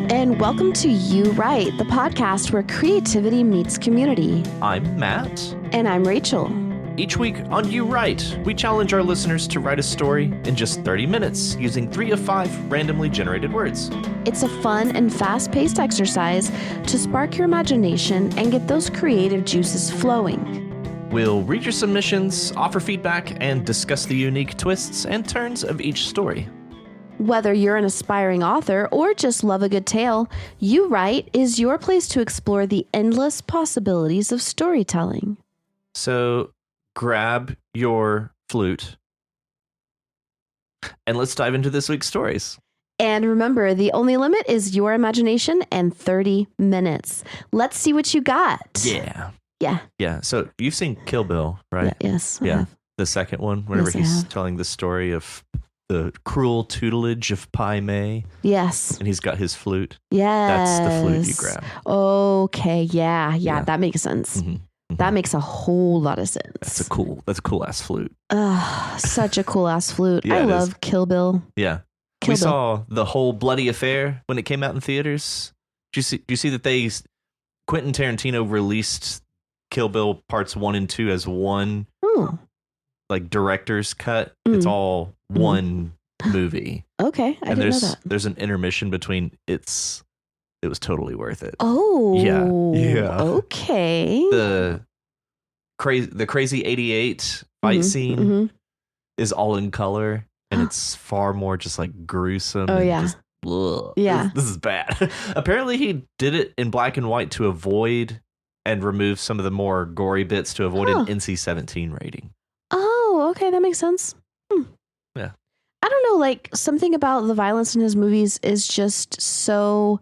And welcome to You Write, the podcast where creativity meets community. I'm Matt. And I'm Rachel. Each week on You Write, we challenge our listeners to write a story in just 30 minutes using 3 of 5 randomly generated words. It's a fun and fast-paced exercise to spark your imagination and get those creative juices flowing. We'll read your submissions, offer feedback, and discuss the unique twists and turns of each story. Whether you're an aspiring author or just love a good tale, You Write is your place to explore the endless possibilities of storytelling. So grab your flute and let's dive into this week's stories. And remember, the only limit is your imagination and 30 minutes. Let's see what you got. Yeah. Yeah. So you've seen Kill Bill, right? Yes. Yeah. The second one, whenever Yes, I he's have. telling the story of the cruel tutelage of Pai Mei, Yes. and he's got his flute. Yes. That's the flute you grab. Okay. Yeah. Yeah. That makes sense. Mhm. That makes a whole lot of sense. That's a cool ass flute. Such a cool ass flute. Yeah, I it is. love Kill Bill. Yeah. Kill We Bill. saw the whole bloody affair when it came out in theaters. Do you see that Quentin Tarantino released Kill Bill parts 1 and 2 as one Oh, like director's cut? It's Mm. all one movie. okay. I And didn't know that. there's an intermission between it was totally worth it. Oh. Yeah. Okay. The crazy 88 fight Mhm, scene mhm. is all in color, and it's far more just like gruesome. Oh, and yeah. just, ugh. Yeah. This is bad. Apparently he did it in black and white to avoid and remove some of the more gory bits to avoid Huh. an NC-17 rating. Oh, okay. That makes sense. Yeah. I don't know. Like something about the violence in his movies is just so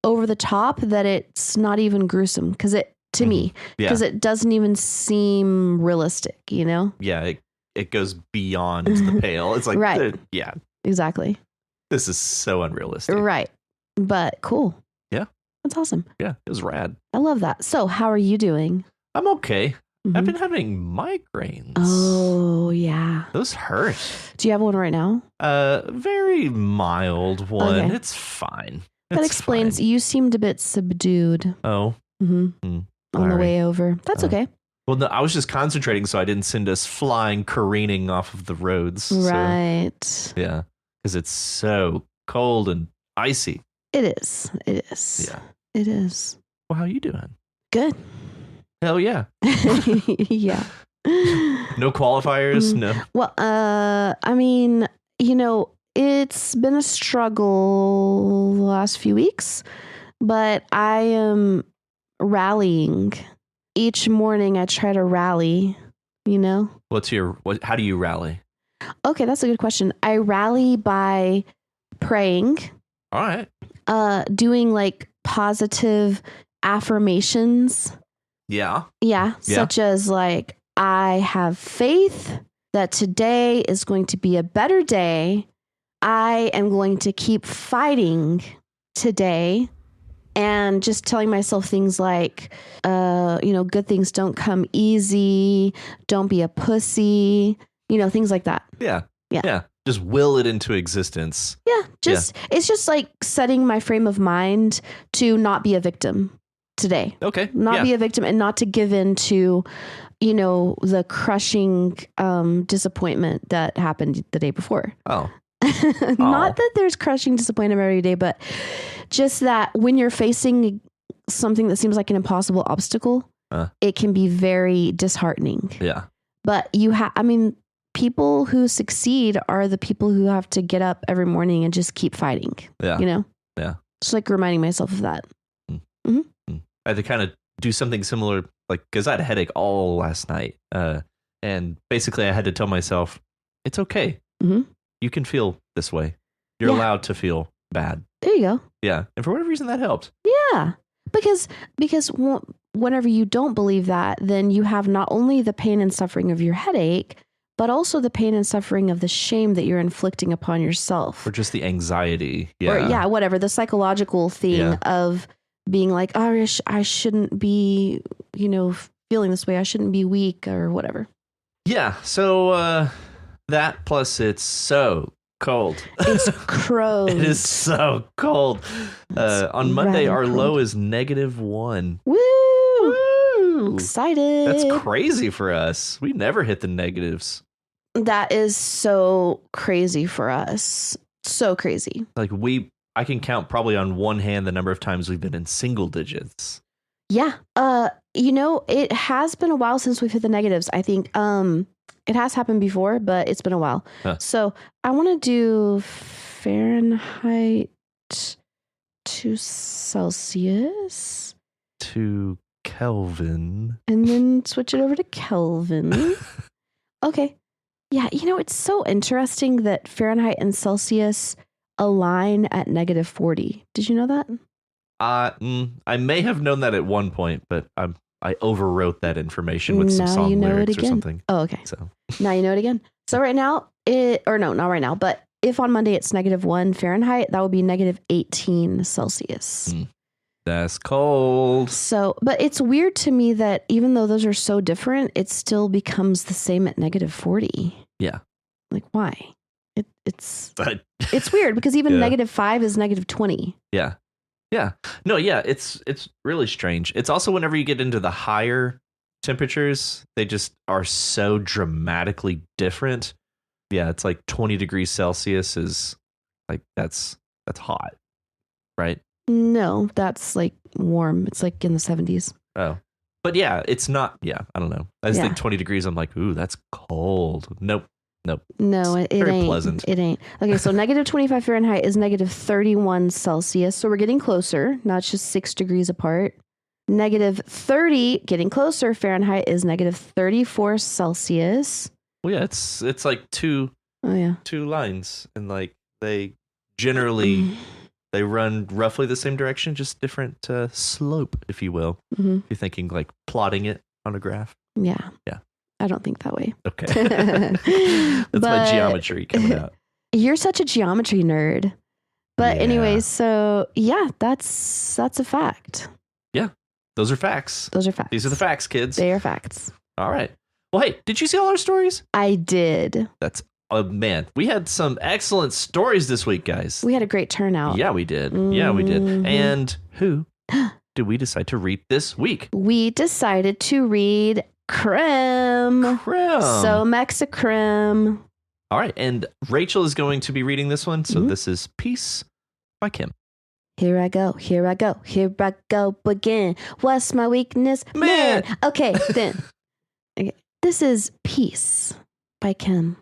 over the top that it's not even gruesome to me, Yeah. because it doesn't even seem realistic, you know? Yeah, it goes beyond the pale. It's like, Right. yeah, Exactly. this is so unrealistic. Right. But cool. Yeah. That's awesome. Yeah, it was rad. I love that. So how are you doing? I'm okay. I've Mhm. been having migraines. Oh, yeah. Those hurt. Do you have one right now? Very mild one. Okay. It's fine. That It's explains. fine. You seemed a bit subdued Oh, on the sorry. way over. That's Oh. okay. Well, no, I was just concentrating so I didn't send us flying, careening off of the roads. So, Right. yeah, because it's so cold and icy. It is. It is. Yeah. It is. Well, how you doing? Good. Hell yeah. Yeah. No qualifiers. Mm. No. Well, I mean, it's been a struggle the last few weeks, but I am rallying. Each morning I try to rally, How do you rally? Okay, that's a good question. I rally by praying, All right. doing like positive affirmations. Yeah. Yeah, Yeah. such as like, I have faith that today is going to be a better day. I am going to keep fighting today, and just telling myself things like, good things don't come easy. Don't be a pussy, things like that. Yeah. Yeah. Yeah. Just will it into existence. Yeah, it's just like setting my frame of mind to not be a victim today. Okay. Not yeah. be a victim and not to give in to, the crushing disappointment that happened the day before. Oh. Not that there's crushing disappointment every day, but just that when you're facing something that seems like an impossible obstacle, it can be very disheartening. Yeah. But people who succeed are the people who have to get up every morning and just keep fighting. Yeah. Yeah. Just like reminding myself of that. I had to kind of do something similar, like, because I had a headache all last night. And basically I had to tell myself, it's okay. Mhm. You can feel this way. You're Yeah. allowed to feel bad. There you go. Yeah. And for whatever reason, that helped. Yeah. Because whenever you don't believe that, then you have not only the pain and suffering of your headache, but also the pain and suffering of the shame that you're inflicting upon yourself. Or just the anxiety. Yeah. Or whatever, the psychological thing Yeah. of being like, oh, I shouldn't be, feeling this way. I shouldn't be weak or whatever. Yeah. So that plus it's so cold. It's crowed. It is so cold. On Monday, our cold. low is -1. Woo! Woo! Excited. That's crazy for us. We never hit the negatives. That is so crazy for us. So crazy. Like I can count probably on one hand the number of times we've been in single digits. Yeah. It has been a while since we've hit the negatives. I think it has happened before, but it's been a while. Huh. So I want to do Fahrenheit to Celsius. To Kelvin. And then switch it over to Kelvin. Okay. Yeah, it's so interesting that Fahrenheit and Celsius align at -40. Did you know that? I may have known that at one point, but I overwrote that information with some Now song you know it lyrics or again. something. Oh, okay. So Now you know it again. So right now, not right now, but if on Monday it's -1 Fahrenheit, that would be -18 Celsius. that's cold. So, but it's weird to me that even though those are so different, it still becomes the same at -40. Yeah. Like, why? It's weird because even -5 is -20. Yeah. Yeah. No, yeah, it's really strange. It's also whenever you get into the higher temperatures, they just are so dramatically different. Yeah, it's like 20 degrees Celsius is like that's hot, right? No, that's like warm. It's like in the 70s. Oh. But yeah, it's not, I don't know. I just think 20 degrees, I'm like, ooh, that's cold. Nope. No, it very ain't. pleasant. It ain't. Okay, so -25 Fahrenheit is -31 Celsius. So we're getting closer. Now it's just 6 degrees apart. -30, getting closer, Fahrenheit is -34 Celsius. Well, yeah, it's like two lines, and like they generally they run roughly the same direction, just different slope, if you will. Mm-hmm. You're thinking like plotting it on a graph. Yeah. Yeah. I don't think that way. Okay. That's my geometry coming out. You're such a geometry nerd. But Yeah. anyways, so yeah, that's a fact. Yeah. Those are facts. Those are facts. These are the facts, kids. They are facts. All right. Well, hey, did you see all our stories? I did. That's man. We had some excellent stories this week, guys. We had a great turnout. Yeah, we did. Yeah, we did. And who did we decide to read this week? We decided to read Creme. So Mexikim. All right. And Rachel is going to be reading this one. So this is Peace by Kim. Here I go again. What's my weakness? Man. Okay, then. Okay. This is Peace by Kim.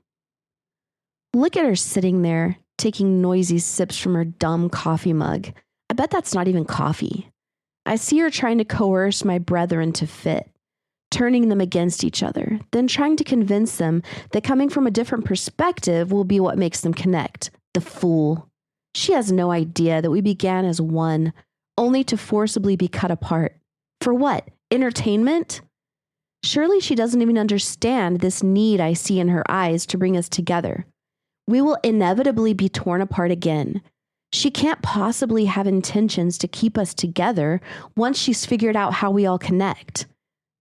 Look at her sitting there, taking noisy sips from her dumb coffee mug. I bet that's not even coffee. I see her trying to coerce my brethren to fit, turning them against each other, then trying to convince them that coming from a different perspective will be what makes them connect. The fool. She has no idea that we began as one, only to forcibly be cut apart. For what? Entertainment? Surely she doesn't even understand this need I see in her eyes to bring us together. We will inevitably be torn apart again. She can't possibly have intentions to keep us together once she's figured out how we all connect.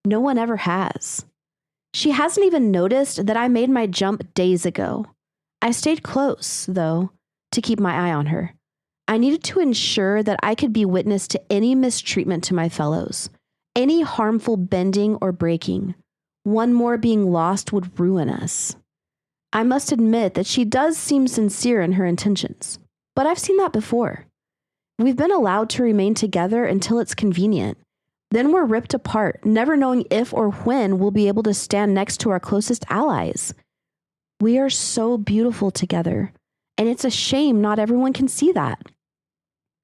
No one ever has. She hasn't even noticed that I made my jump days ago. I stayed close, though, to keep my eye on her. I needed to ensure that I could be witness to any mistreatment to my fellows, any harmful bending or breaking. One more being lost would ruin us. I must admit that she does seem sincere in her intentions, but I've seen that before. We've been allowed to remain together until it's convenient. Then we're ripped apart, never knowing if or when we'll be able to stand next to our closest allies. We are so beautiful together, and it's a shame not everyone can see that.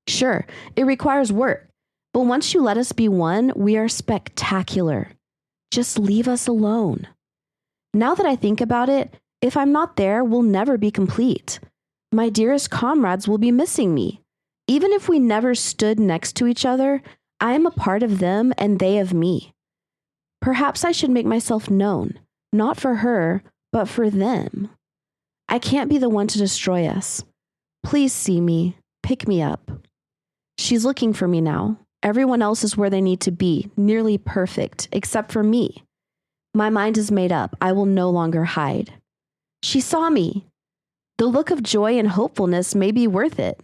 Sure, it requires work, but once you let us be one, we are spectacular. Just leave us alone. Now that I think about it, if I'm not there, we'll never be complete. My dearest comrades will be missing me. Even if we never stood next to each other, I am a part of them and they of me. Perhaps I should make myself known, not for her, but for them. I can't be the one to destroy us. Please see me, pick me up. She's looking for me now. Everyone else is where they need to be, nearly perfect, except for me. My mind is made up. I will no longer hide. She saw me. The look of joy and hopefulness may be worth it.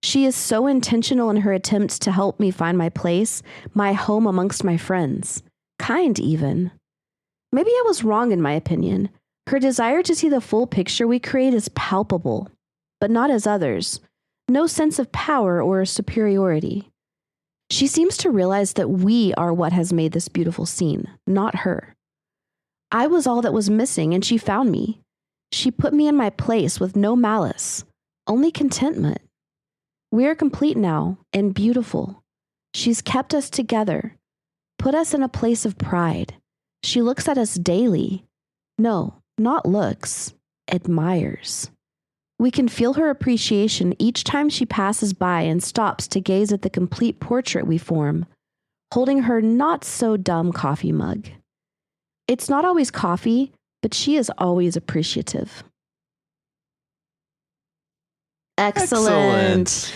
She is so intentional in her attempts to help me find my place, my home amongst my friends. Kind, even. Maybe I was wrong in my opinion. Her desire to see the full picture we create is palpable, but not as others. No sense of power or superiority. She seems to realize that we are what has made this beautiful scene, not her. I was all that was missing, and she found me. She put me in my place with no malice, only contentment. We are complete now and beautiful. She's kept us together, put us in a place of pride. She looks at us daily. No, not looks, admires. We can feel her appreciation each time she passes by and stops to gaze at the complete portrait we form, holding her not-so-dumb coffee mug. It's not always coffee, but she is always appreciative. Excellent.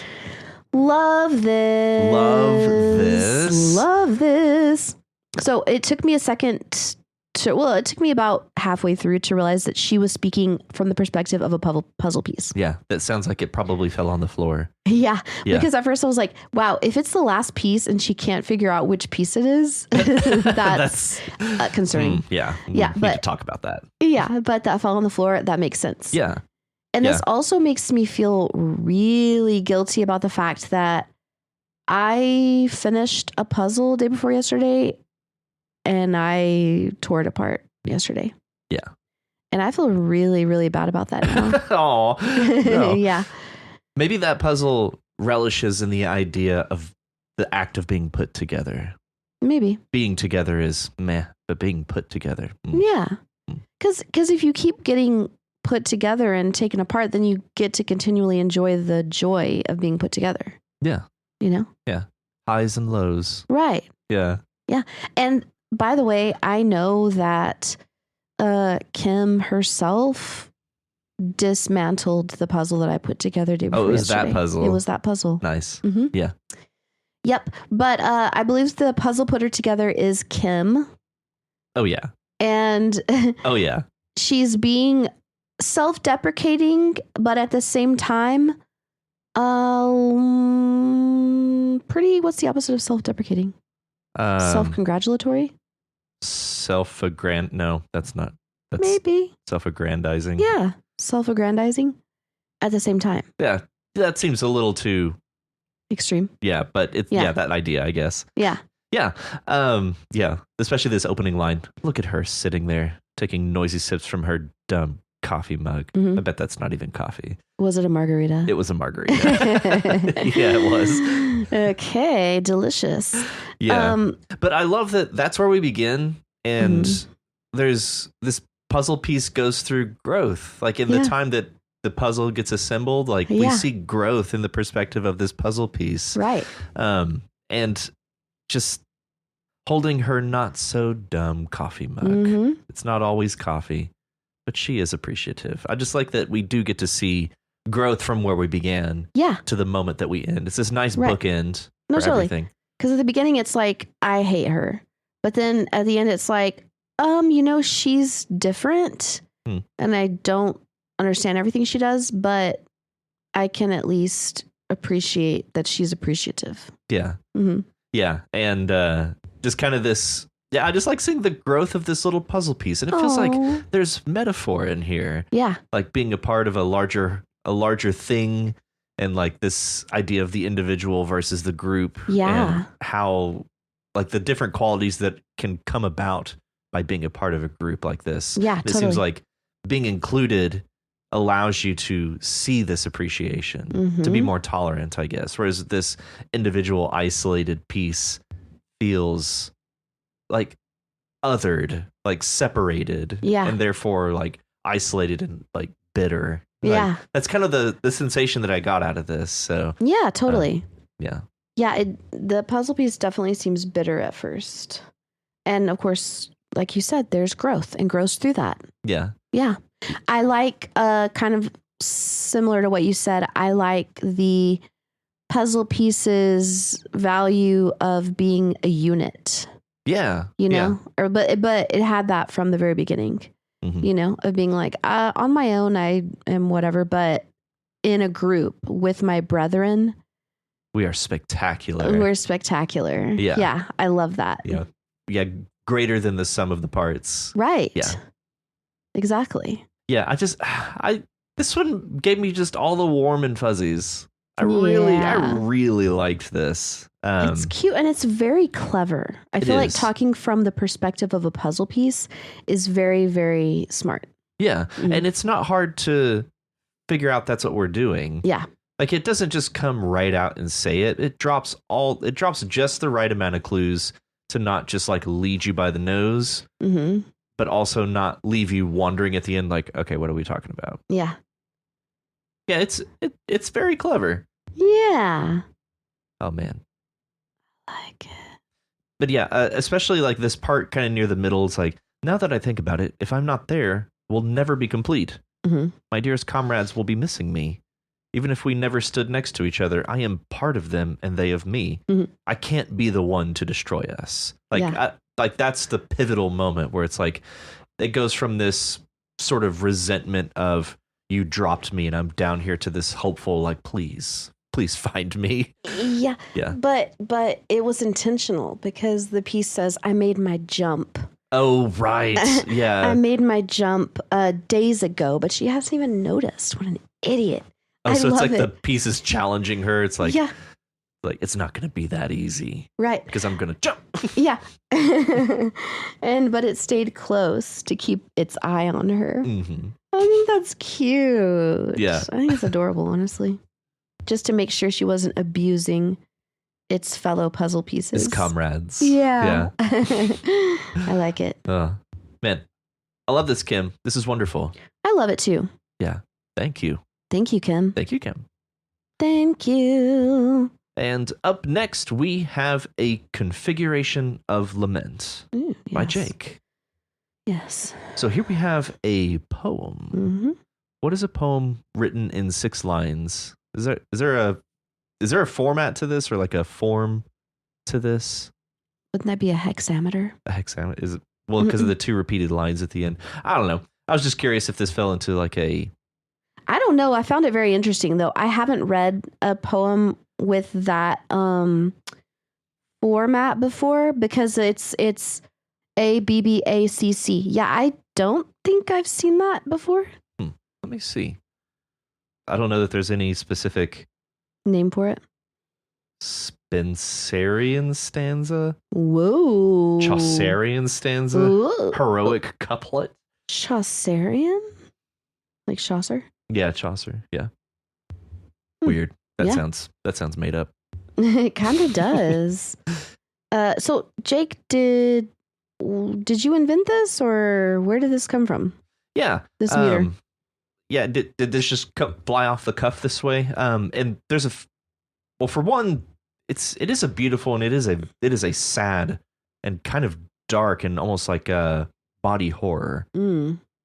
Love this. Love this. So it took me a second it took me about halfway through to realize that she was speaking from the perspective of a puzzle piece. Yeah, that sounds like it probably fell on the floor. Yeah, because at first I was like, wow, if it's the last piece and she can't figure out which piece it is, that's concerning. Yeah, but could talk about that. Yeah, but that fell on the floor. That makes sense. Yeah. And this also makes me feel really guilty about the fact that I finished a puzzle day before yesterday and I tore it apart yesterday. Yeah. And I feel really, really bad about that now. Oh, no. Yeah. Maybe that puzzle relishes in the idea of the act of being put together. Maybe. Being together is meh, but being put together. Yeah. Because if you keep getting put together and taken apart, then you get to continually enjoy the joy of being put together. Yeah. You know? Yeah. Highs and lows. Right. Yeah. Yeah. And by the way, I know that Kim herself dismantled the puzzle that I put together day before yesterday. That puzzle. It was that puzzle. Nice. Mm-hmm. Yeah. Yep. But I believe the puzzle putter together is Kim. Oh, yeah. And oh, yeah. She's being self-deprecating, but at the same time, pretty, what's the opposite of self-deprecating? Self-congratulatory? No, that's not. That's maybe. Self-aggrandizing. Yeah. Self-aggrandizing at the same time. Yeah. That seems a little too extreme. Yeah, but it's that idea, I guess. Yeah. Yeah. Yeah. Especially this opening line. Look at her sitting there taking noisy sips from her dumb coffee mug. Mm-hmm. I bet that's not even coffee. Was it a margarita? It was a margarita. Yeah, it was. Okay, delicious. Yeah. But I love that that's where we begin. And there's this puzzle piece goes through growth. Like in the time that the puzzle gets assembled, like we see growth in the perspective of this puzzle piece. Right. And just holding her not so dumb coffee mug. Mm-hmm. It's not always coffee, but she is appreciative. I just like that we do get to see growth from where we began to the moment that we end. It's this nice bookend for everything. Because at the beginning, it's like, I hate her. But then at the end, it's like, she's different. And I don't understand everything she does, but I can at least appreciate that she's appreciative. Yeah. Mm-hmm. Yeah. And just kind of this... Yeah, I just like seeing the growth of this little puzzle piece. And it feels like there's metaphor in here. Yeah. Like being a part of a larger thing, and like this idea of the individual versus the group. Yeah. And how like the different qualities that can come about by being a part of a group like this. Yeah, It seems like being included allows you to see this appreciation, to be more tolerant, I guess. Whereas this individual isolated piece feels like othered, like separated, and therefore like isolated and like bitter. Yeah. Like, that's kind of the sensation that I got out of this. So yeah, totally. Yeah. Yeah. The puzzle piece definitely seems bitter at first. And of course, like you said, there's growth and grows through that. Yeah. Yeah. I like kind of similar to what you said. I like the puzzle pieces value of being a unit. Yeah. You know, but it had that from the very beginning. you know, of being like, on my own, I am whatever, but in a group with my brethren, we are spectacular. we're spectacular. Yeah. Yeah. I love that. Yeah. Greater than the sum of the parts. Right. Yeah. Exactly. Yeah. This one gave me just all the warm and fuzzies. I really liked this. It's cute and it's very clever. I feel like talking from the perspective of a puzzle piece is very, very smart. Yeah. And it's not hard to figure out that's what we're doing. Yeah. Like it doesn't just come right out and say it. It drops just the right amount of clues to not just like lead you by the nose, but also not leave you wandering at the end like, okay, what are we talking about? Yeah. Yeah, it's very clever. Yeah. Oh man. Like it. But yeah, especially like this part kind of near the middle. It's like, now that I think about it, if I'm not there, we'll never be complete. My dearest comrades will be missing me. Even if we never stood next to each other, I am part of them and they of me. I can't be the one to destroy us. Like that's the pivotal moment where it's like, it goes from this sort of resentment of you dropped me and I'm down here to this hopeful, like, please find me. Yeah. But it was intentional because the piece says, I made my jump. Oh, right. Yeah. I made my jump days ago, but she hasn't even noticed. What an idiot. Oh, so it's like the piece is challenging her. It's like, yeah. Like, it's not going to be that easy. Right. Because I'm going to jump. Yeah. But it stayed close to keep its eye on her. I think that's cute. Yeah. I think it's adorable, honestly. Just to make sure she wasn't abusing its fellow puzzle pieces. Its comrades. Yeah. I like it. Man, I love this, Kim. This is wonderful. I love it too. Yeah. Thank you. Thank you, Kim. Thank you, Kim. Thank you. And up next, we have a configuration of lament by Jake. Yes. So here we have a poem. What is a poem written in 6 lines? Is there a format to this, or like a form to this? Wouldn't that be a hexameter? A hexameter? Is it? Well, because of the 2 repeated lines at the end. I don't know. I was just curious if this fell into like a... I don't know. I found it very interesting, though. I haven't read a poem with that format before because it's ABBACC. Yeah, I don't think I've seen that before. Let me see. I don't know that there's any specific name for it. Spenserian stanza. Whoa. Chaucerian stanza. Whoa. Heroic couplet. Chaucerian? Like Chaucer? Yeah, Chaucer. Yeah. Weird. That sounds made up. It kind of does. So Jake, did you invent this, or where did this come from? Yeah. This meter. Yeah. Did this just fly off the cuff this way? And there's for one, it is a beautiful, and it is a sad and kind of dark and almost like a body horror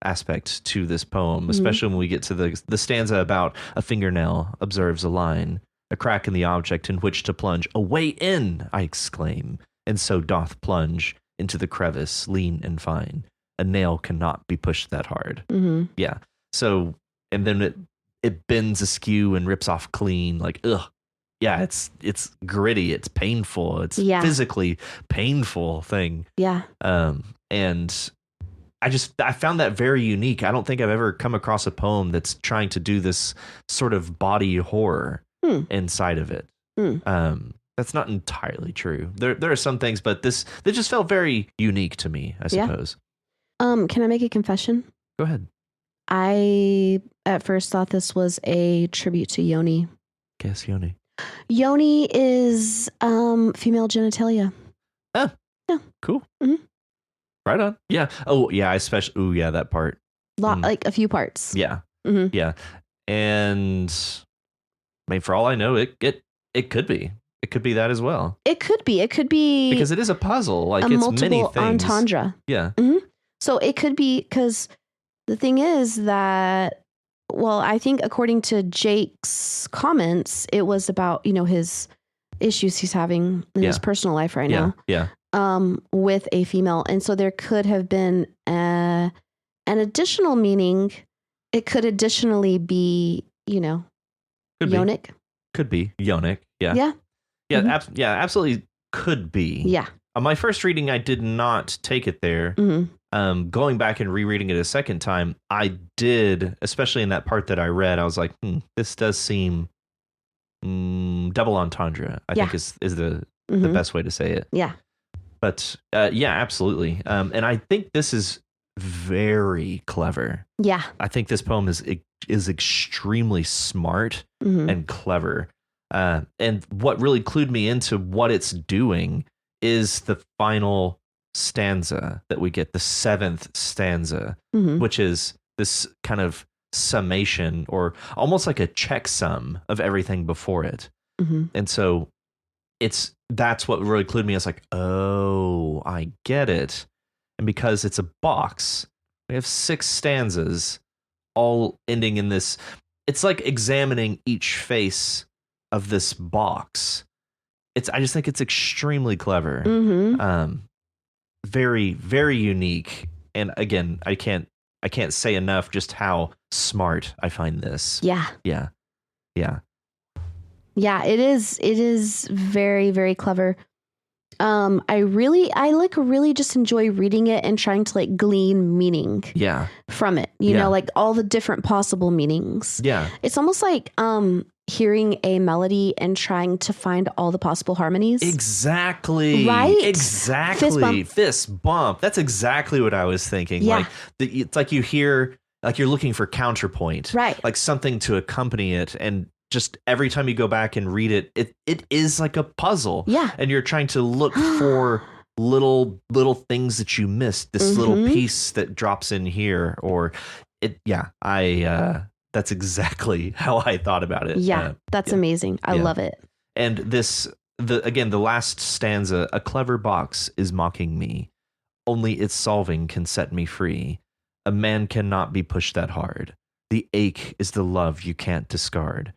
aspect to this poem, especially when we get to the stanza about a fingernail observes a line, a crack in the object in which to plunge. Away in, I exclaim, and so doth plunge into the crevice, lean and fine. A nail cannot be pushed that hard. Yeah. So, and then it bends askew and rips off clean. Like, ugh. Yeah, it's gritty. It's painful. It's physically painful thing. Yeah. And I found that very unique. I don't think I've ever come across a poem that's trying to do this sort of body horror inside of it. That's not entirely true. There are some things, but this just felt very unique to me, I suppose. Can I make a confession? Go ahead. I at first thought this was a tribute to Yoni. Guess Yoni. Yoni is female genitalia. Oh, yeah, cool. Right on. Yeah. Oh, yeah. Especially. Oh, yeah. That part. Like a few parts. Yeah. Yeah. And I mean, for all I know, it could be. It could be that as well. It could be. It could be because it is a puzzle. Like a it's multiple many things. entendre. Yeah. So it could be because the thing is that, well, I think according to Jake's comments, it was about his issues he's having in his personal life right now. Yeah. With a female, and so there could have been an An additional meaning, it could additionally be, Could yonic. Could be yonic. Yeah. Yeah. Yeah. Mhm. Absolutely could be. Yeah. On my first reading, I did not take it there. Going back and rereading it a second time, I did, especially in that part that I read, I was like, this does seem double entendre, I think is the best way to say it. Yeah. But yeah, absolutely. And I think this is very clever. Yeah. I think this poem is extremely smart and clever. And what really clued me into what it's doing is the final stanza that we get, the 7th stanza, which is this kind of summation or almost like a checksum of everything before it. And so that's what really clued me. I was like, oh, I get it. And because it's a box, we have 6 stanzas all ending in this. It's like examining each face of this box. I just think it's extremely clever. Very, very unique. And again, I can't say enough just how smart I find this. Yeah. Yeah. Yeah. Yeah, it is very, very clever. I really just enjoy reading it and trying to like glean meaning from it. You know, like all the different possible meanings. Yeah. It's almost like hearing a melody and trying to find all the possible harmonies. Exactly. Right? Exactly. Fist bump. That's exactly what I was thinking. Yeah. Like it's like you hear, like you're looking for counterpoint. Right. Like something to accompany it. And just every time you go back and read it, it is like a puzzle. Yeah. And you're trying to look for little things that you missed. This little piece that drops in here, or it. Yeah. That's exactly how I thought about it. Yeah. That's amazing. I love it. And the last stanza, a clever box is mocking me. Only its solving can set me free. A man cannot be pushed that hard. The ache is the love you can't discard.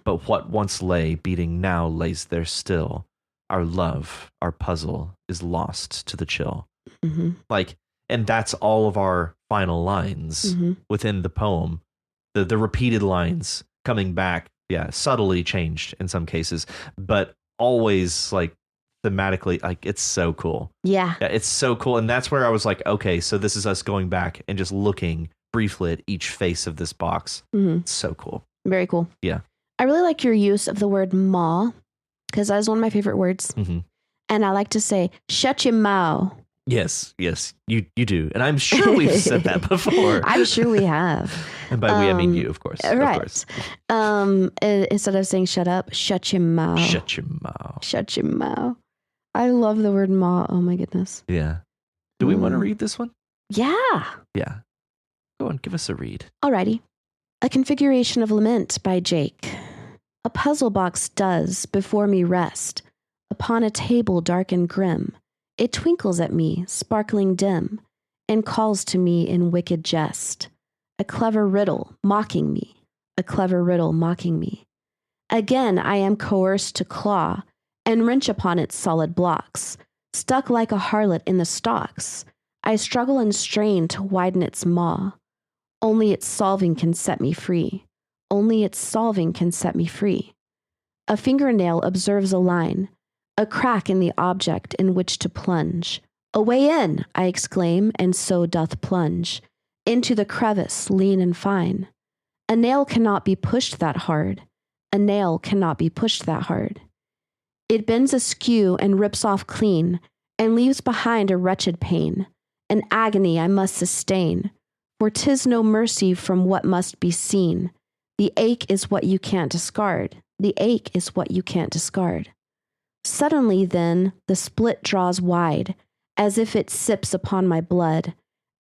But what once lay beating now lays there still. Our love, our puzzle is lost to the chill. Like, and that's all of our final lines within the poem. The repeated lines coming back, subtly changed in some cases, but always like thematically, like it's so cool. Yeah, it's so cool. And that's where I was like, okay, so this is us going back and just looking briefly at each face of this box. It's so cool. Very cool. Yeah. I really like your use of the word maw, because that is one of my favorite words. And I like to say, shut your maw. Yes, you do. And I'm sure we've said that before. I'm sure we have. And by we, I mean you, of course. Right. Of course. Instead of saying shut up, shut your mouth. Shut your mouth. Shut your mouth. I love the word maw. Oh my goodness. Yeah. Do we want to read this one? Yeah. Yeah. Go on, give us a read. Alrighty. A Configuration of Lament by Jake. A puzzle box does before me rest, upon a table dark and grim. It twinkles at me, sparkling dim, and calls to me in wicked jest. A clever riddle mocking me, a clever riddle mocking me. Again I am coerced to claw, and wrench upon its solid blocks. Stuck like a harlot in the stocks, I struggle and strain to widen its maw. Only its solving can set me free. Only its solving can set me free. A fingernail observes a line, a crack in the object in which to plunge. Away in, I exclaim, and so doth plunge, into the crevice lean and fine. A nail cannot be pushed that hard. A nail cannot be pushed that hard. It bends askew and rips off clean, and leaves behind a wretched pain, an agony I must sustain, for 'tis no mercy from what must be seen. The ache is what you can't discard. The ache is what you can't discard. Suddenly, then, the split draws wide, as if it sips upon my blood,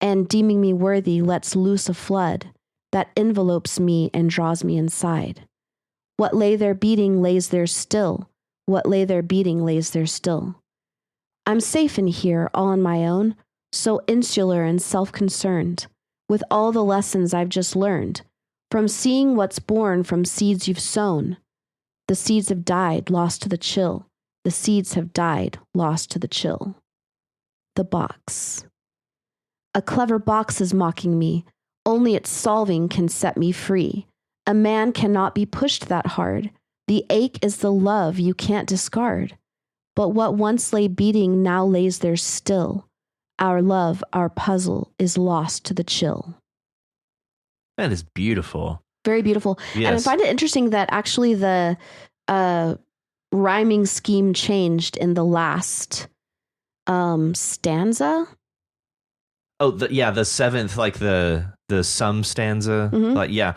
and, deeming me worthy, lets loose a flood that envelopes me and draws me inside. What lay there beating lays there still. What lay there beating lays there still. I'm safe in here, all on my own, so insular and self-concerned, with all the lessons I've just learned, from seeing what's born from seeds you've sown. The seeds have died, lost to the chill. The seeds have died, lost to the chill. The box. A clever box is mocking me. Only its solving can set me free. A man cannot be pushed that hard. The ache is the love you can't discard. But what once lay beating now lays there still. Our love, our puzzle, is lost to the chill. That is beautiful. Very beautiful. Yes. And I find it interesting that actually the rhyming scheme changed in the last stanza. Oh, the seventh, like the sum stanza. Like, yeah.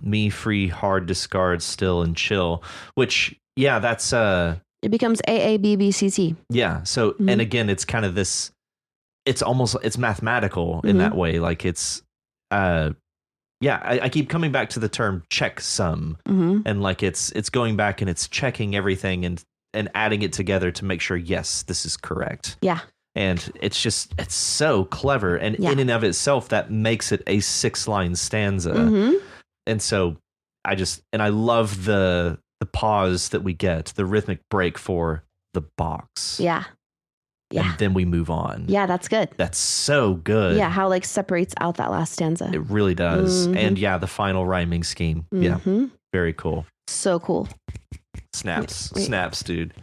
Me free, hard, discard, still, and chill. Which, yeah, that's it becomes AABBCC. Yeah. So, and again, it's kind of this. It's mathematical in that way. Like it's, I keep coming back to the term checksum, and like it's going back and it's checking everything and adding it together to make sure, yes, this is correct. Yeah. And it's so clever, and in and of itself, that makes it a 6-line stanza. And so I love the pause that we get, the rhythmic break for the box. Yeah. Yeah. And then we move on. Yeah, that's good. That's so good. Yeah, how like separates out that last stanza. It really does. And yeah, the final rhyming scheme. Yeah. Very cool. So cool. Snaps. Wait. Snaps, dude.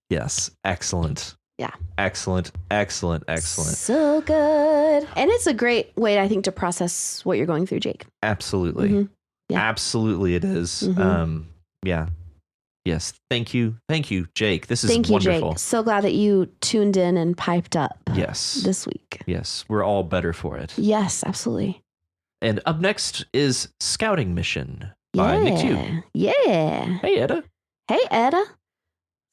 Yes. Excellent. Yeah. Excellent. So good. And it's a great way, I think, to process what you're going through, Jake. Absolutely. Yeah. Absolutely it is. Yeah. Yes. Thank you, Jake. This is Thank you, wonderful. Jake. So glad that you tuned in and piped up. Yes. This week. Yes. We're all better for it. Yes, absolutely. And up next is Scouting Mission by Nick Tube. Yeah. Hey, Etta. Hey, Etta.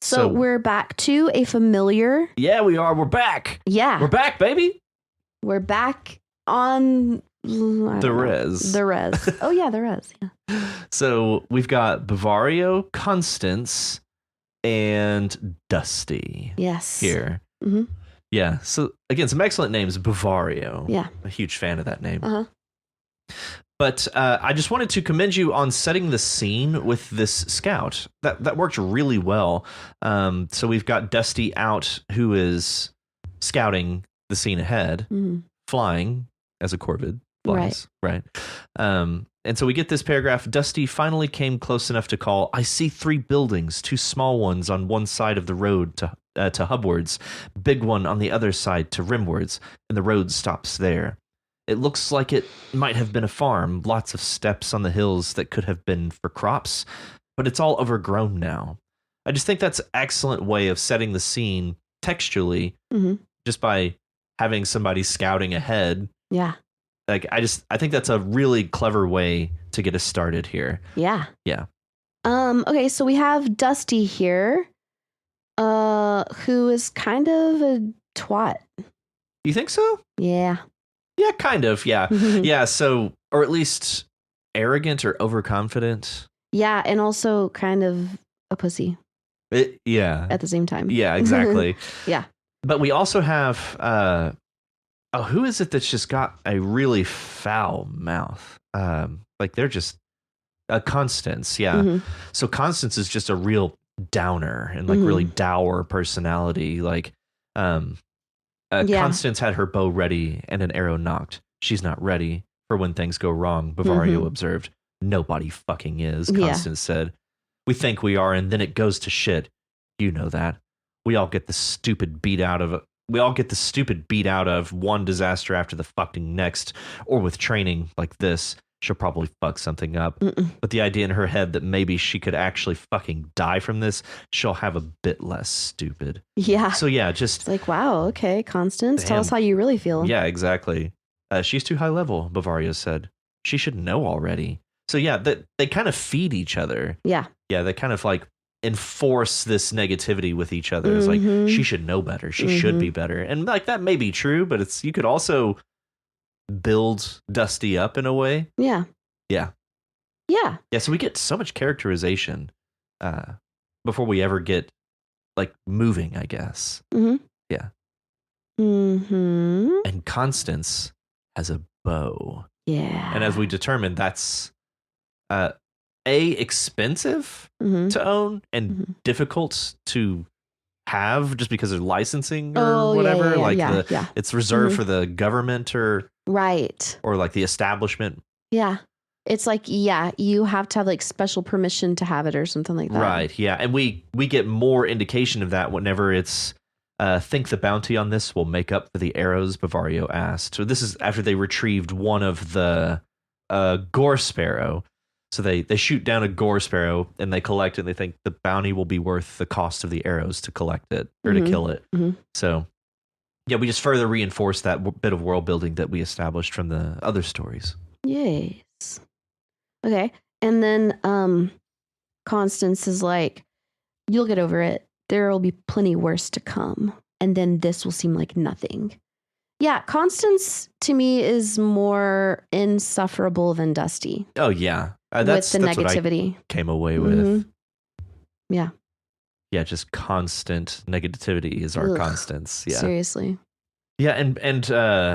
So we're back to a familiar. Yeah, we are. We're back. Yeah. We're back, baby. We're back on the res. The res. Oh, yeah, the res. Yeah. So we've got Bavario, Constance, and Dusty. Yes. Here. Yeah. So again, some excellent names. Bavario. Yeah. I'm a huge fan of that name. But I just wanted to commend you on setting the scene with this scout. That worked really well. So we've got Dusty out, who is scouting the scene ahead, flying as a corvid flies. Right. And so we get this paragraph. Dusty finally came close enough to call, "I see 3 buildings, 2 small ones on one side of the road to hubwards, big one on the other side to rimwards, and the road stops there. It looks like it might have been a farm, lots of steps on the hills that could have been for crops, but it's all overgrown now." I just think that's an excellent way of setting the scene textually, just by having somebody scouting ahead. Yeah. Like I think that's a really clever way to get us started here. Yeah. Yeah. Okay, so we have Dusty here, who is kind of a twat. You think so? Yeah. Yeah, kind of. Yeah. Yeah. So, or at least arrogant or overconfident. Yeah, and also kind of a pussy. Yeah. At the same time. Yeah, exactly. Yeah. But we also have, who is it that's just got a really foul mouth? Like they're just Constance. Yeah. So Constance is just a real downer and like really dour personality. Like, Constance had her bow ready and an arrow knocked. She's not ready for when things go wrong, Bavario observed. Nobody fucking is, Constance said. We think we are, and then it goes to shit. You know that. We all get the stupid beat out of one disaster after the fucking next, or with training like this, she'll probably fuck something up. But the idea in her head that maybe she could actually fucking die from this, she'll have a bit less stupid. Yeah. So yeah, just... It's like, wow, okay, Constance, tell us how you really feel. Yeah, exactly. She's too high level, Bavario said. She should know already. So yeah, they kind of feed each other. Yeah. Yeah, they kind of like enforce this negativity with each other. It's like, she should know better. She should be better. And like, that may be true, but you could also build Dusty up in a way. Yeah. Yeah. Yeah. Yeah. So we get so much characterization before we ever get like moving, I guess. Yeah. And Constance has a bow. Yeah. And as we determined, that's expensive to own and difficult to have just because of licensing or whatever. It's reserved for the government or like the establishment. Yeah. It's like, you have to have like special permission to have it or something like that. Right. Yeah. And we get more indication of that whenever it's think the bounty on this will make up for the arrows, Bavario asked. So this is after they retrieved one of the gore sparrow. So they shoot down a gore sparrow and they collect it and they think the bounty will be worth the cost of the arrows to collect it or to kill it. So yeah, we just further reinforce that bit of world building that we established from the other stories. Yes. Okay. And then Constance is like, you'll get over it. There will be plenty worse to come. And then this will seem like nothing. Yeah. Constance to me is more insufferable than Dusty. Oh, yeah. That's negativity. What I came away with. Yeah. Yeah. Just constant negativity is our Constance. Yeah. Seriously. Yeah. And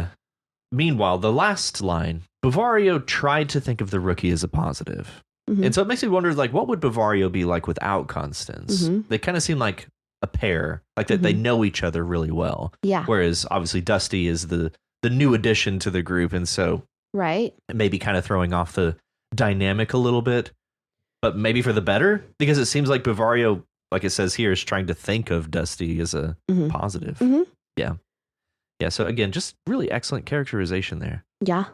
meanwhile, the last line, Bavario tried to think of the rookie as a positive. And so it makes me wonder, like, what would Bavario be like without Constance? They kind of seem like a pair, like that they know each other really well. Yeah. Whereas obviously Dusty is the new addition to the group. And so maybe kind of throwing off the dynamic a little bit, but maybe for the better, because it seems like Bavario, like it says here, is trying to think of Dusty as a positive. Yeah. Yeah. So again, just really excellent characterization there. Yeah.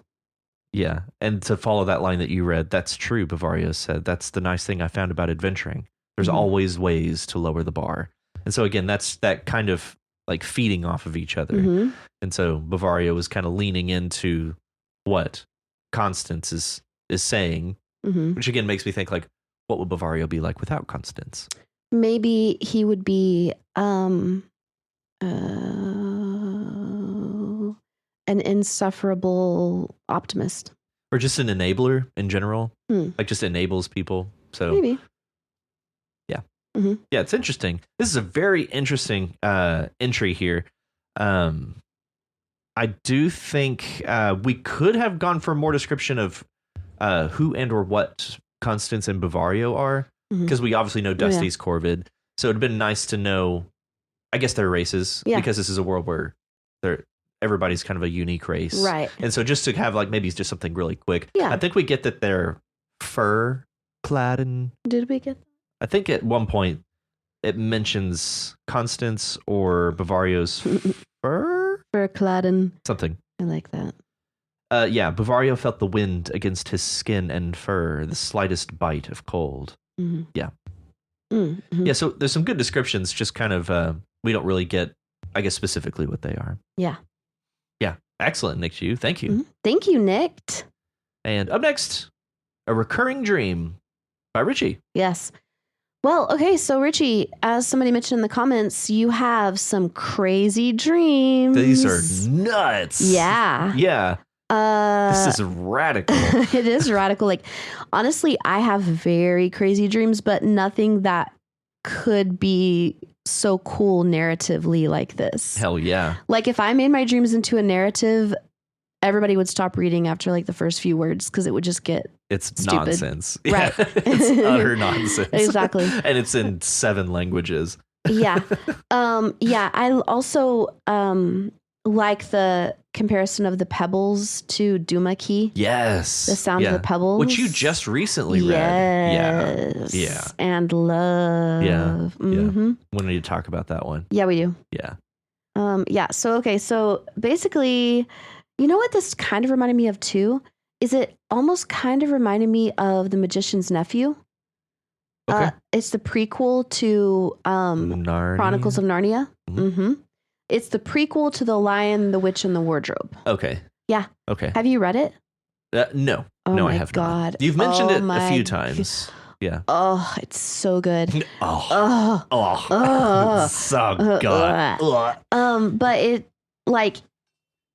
Yeah. And to follow that line that you read, that's true, Bavario said. That's the nice thing I found about adventuring. There's always ways to lower the bar. And so again, that's that kind of like feeding off of each other. And so Bavario was kind of leaning into what Constance is saying, which again makes me think, like, what would Bavario be like without Constance? Maybe he would be an insufferable optimist, or just an enabler in general, like just enables people. So maybe. Yeah, it's interesting. This is a very interesting entry here. I do think we could have gone for more description of who and or what Constance and Bavario are, because we obviously know Dusty's Corvid. So it'd been nice to know, I guess, their races, because this is a world where everybody's kind of a unique race. Right. And so just to have like maybe just something really quick. Yeah. I think we get that they're fur clad and Did we get? I think at one point it mentions Constance or Bavario's fur? Fur clad and something. I like that. Yeah, Bavario felt the wind against his skin and fur, the slightest bite of cold. Yeah. Yeah, so there's some good descriptions, just kind of, we don't really get, I guess, specifically what they are. Yeah. Yeah. Excellent, Nick Chu. Thank you. Thank you, Nick. And up next, A Recurring Dream by Richie. Yes. Well, okay, so Richie, as somebody mentioned in the comments, you have some crazy dreams. These are nuts. Yeah. Yeah. This is radical. It is radical. Like, honestly, I have very crazy dreams, but nothing that could be so cool narratively like this. Hell yeah. Like, if I made my dreams into a narrative, everybody would stop reading after like the first few words because it would just get stupid. Nonsense. Right. Yeah, it's utter nonsense. Exactly. And it's in 7 languages. Yeah. Yeah. I also like the comparison of the pebbles to Duma Key. Yes. The sound of the pebbles. Which you just recently read. Yes. Yeah. And love. Yeah. We need to talk about that one. Yeah, we do. Yeah. Yeah. So, okay. So basically, you know what this kind of reminded me of too? Is it almost kind of reminded me of The Magician's Nephew? Okay. It's the prequel to Chronicles of Narnia. It's the prequel to The Lion, the Witch, and the Wardrobe. Okay. Yeah. Okay. Have you read it? No. Oh no, my I have God. not. You've mentioned it a few times. Yeah. Oh, it's so good. So good. But it, like,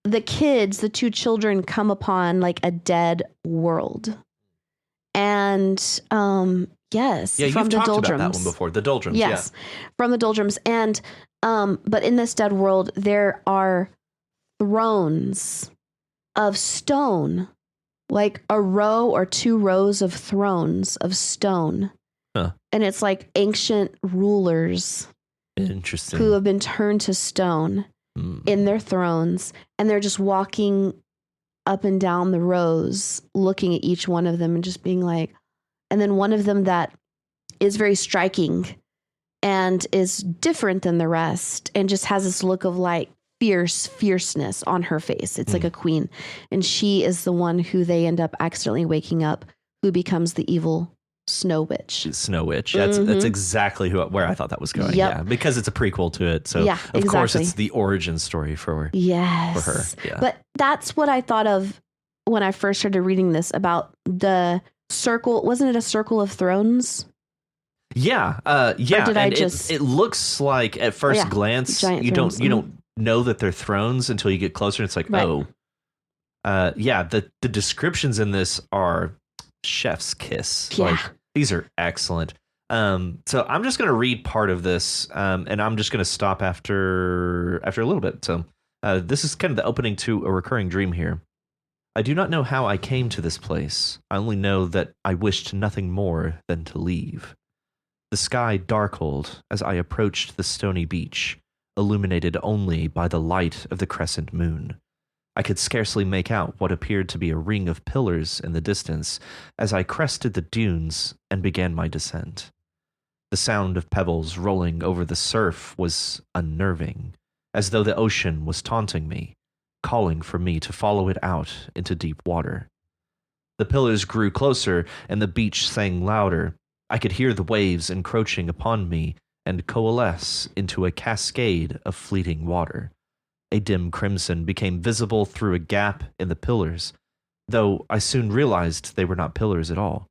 the kids, the 2 children come upon like a dead world. And yes, yeah, from you've the talked doldrums. about that one before. The doldrums. Yes, from the doldrums. And but in this dead world, there are thrones of stone, like a row or 2 rows of thrones of stone. And it's like ancient rulers. Interesting. who have been turned to stone in their thrones, and they're just walking up and down the rows, looking at each one of them and just being like, and then one of them that is very striking and is different than the rest and just has this look of like fierceness on her face. It's like a queen. And she is the one who they end up accidentally waking up, who becomes the evil Snow Witch. Snow Witch. That's exactly where I thought that was going. Yep. Yeah, because it's a prequel to it. So of course it's the origin story for her. Yeah. But that's what I thought of when I first started reading this about the circle. Wasn't it a circle of thrones? Yeah. Or did I just? It looks like at first glance you don't know that they're thrones until you get closer. And it's like The descriptions in this are chef's kiss. Yeah. Like, these are excellent. So I'm just going to read part of this, and I'm just going to stop after a little bit. So this is kind of the opening to a recurring dream here. I do not know how I came to this place. I only know that I wished nothing more than to leave. The sky darkled as I approached the stony beach, illuminated only by the light of the crescent moon. I could scarcely make out what appeared to be a ring of pillars in the distance as I crested the dunes and began my descent. The sound of pebbles rolling over the surf was unnerving, as though the ocean was taunting me, calling for me to follow it out into deep water. The pillars grew closer and the beach sang louder. I could hear the waves encroaching upon me and coalesce into a cascade of fleeting water. A dim crimson became visible through a gap in the pillars, though I soon realized they were not pillars at all.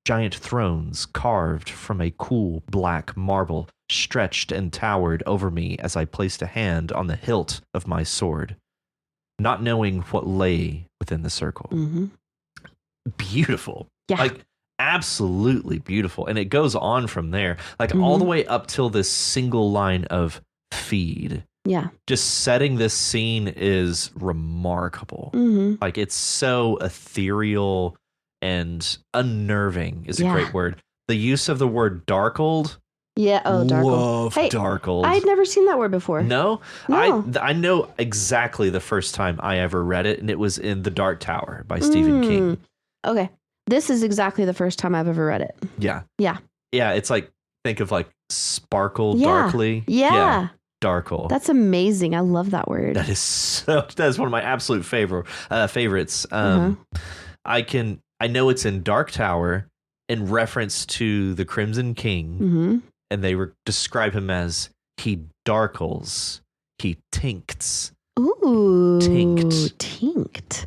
Giant thrones carved from a cool black marble stretched and towered over me as I placed a hand on the hilt of my sword, not knowing what lay within the circle. Beautiful. Yeah. Like, absolutely beautiful. And it goes on from there, like all the way up till this single line of feed. Yeah. Just setting this scene is remarkable. Like, it's so ethereal and unnerving is a great word. The use of the word darkled. Yeah. Oh, darkled. Love darkled. I'd never seen that word before. No? I know exactly the first time I ever read it, and it was in The Dark Tower by Stephen King. Okay. This is exactly the first time I've ever read it. Yeah. Yeah. Yeah, it's like, think of like sparkle darkly. Yeah. Darkle. That's amazing. I love that word. That's one of my absolute favorites. I know it's in Dark Tower in reference to the Crimson King, and they describe him as he darkles, he tincts. Ooh, tinct.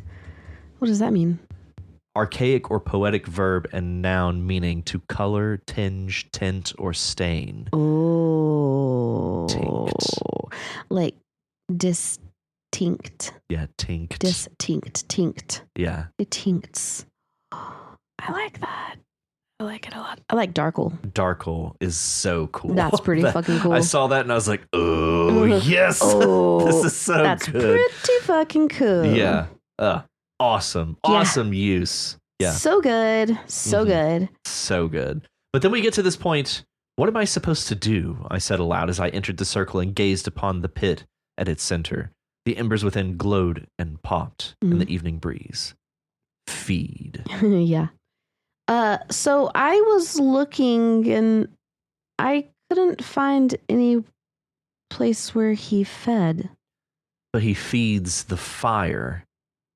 What does that mean? Archaic or poetic verb and noun meaning to color, tinge, tint, or stain. Oh, tinct. Like distinct. Yeah, tinct. Tinct. Yeah. It tincts. I like that. I like it a lot. I like darkle. Darkle is so cool. That's pretty fucking cool. I saw that and I was like, oh, yes. Oh, this is so that's good. That's pretty fucking cool. Yeah. Awesome. Awesome use. Yeah. So good. So good. So good. But then we get to this point. What am I supposed to do? I said aloud as I entered the circle and gazed upon the pit at its center. The embers within glowed and popped in the evening breeze. Feed. Yeah. So I was looking and I couldn't find any place where he fed. But he feeds the fire.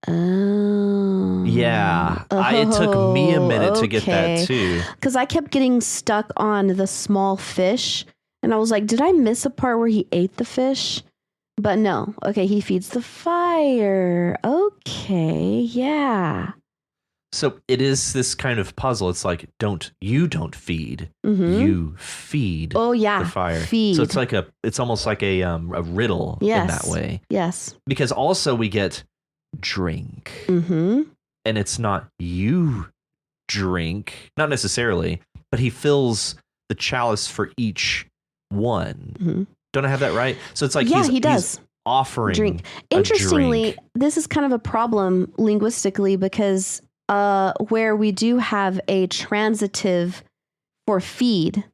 Oh. Yeah. It took me a minute to get that too. Because I kept getting stuck on the small fish. And I was like, did I miss a part where he ate the fish? But no. Okay, he feeds the fire. Okay, yeah. So it is this kind of puzzle. It's like, don't feed. You feed the fire. Feed. So it's almost like a riddle in that way. Yes. Because also we get drink. And it's not you drink, not necessarily, but he fills the chalice for each one. Don't I have that right? So it's like he does. He's offering drink. Interestingly, this is kind of a problem linguistically because where we do have a transitive for feed,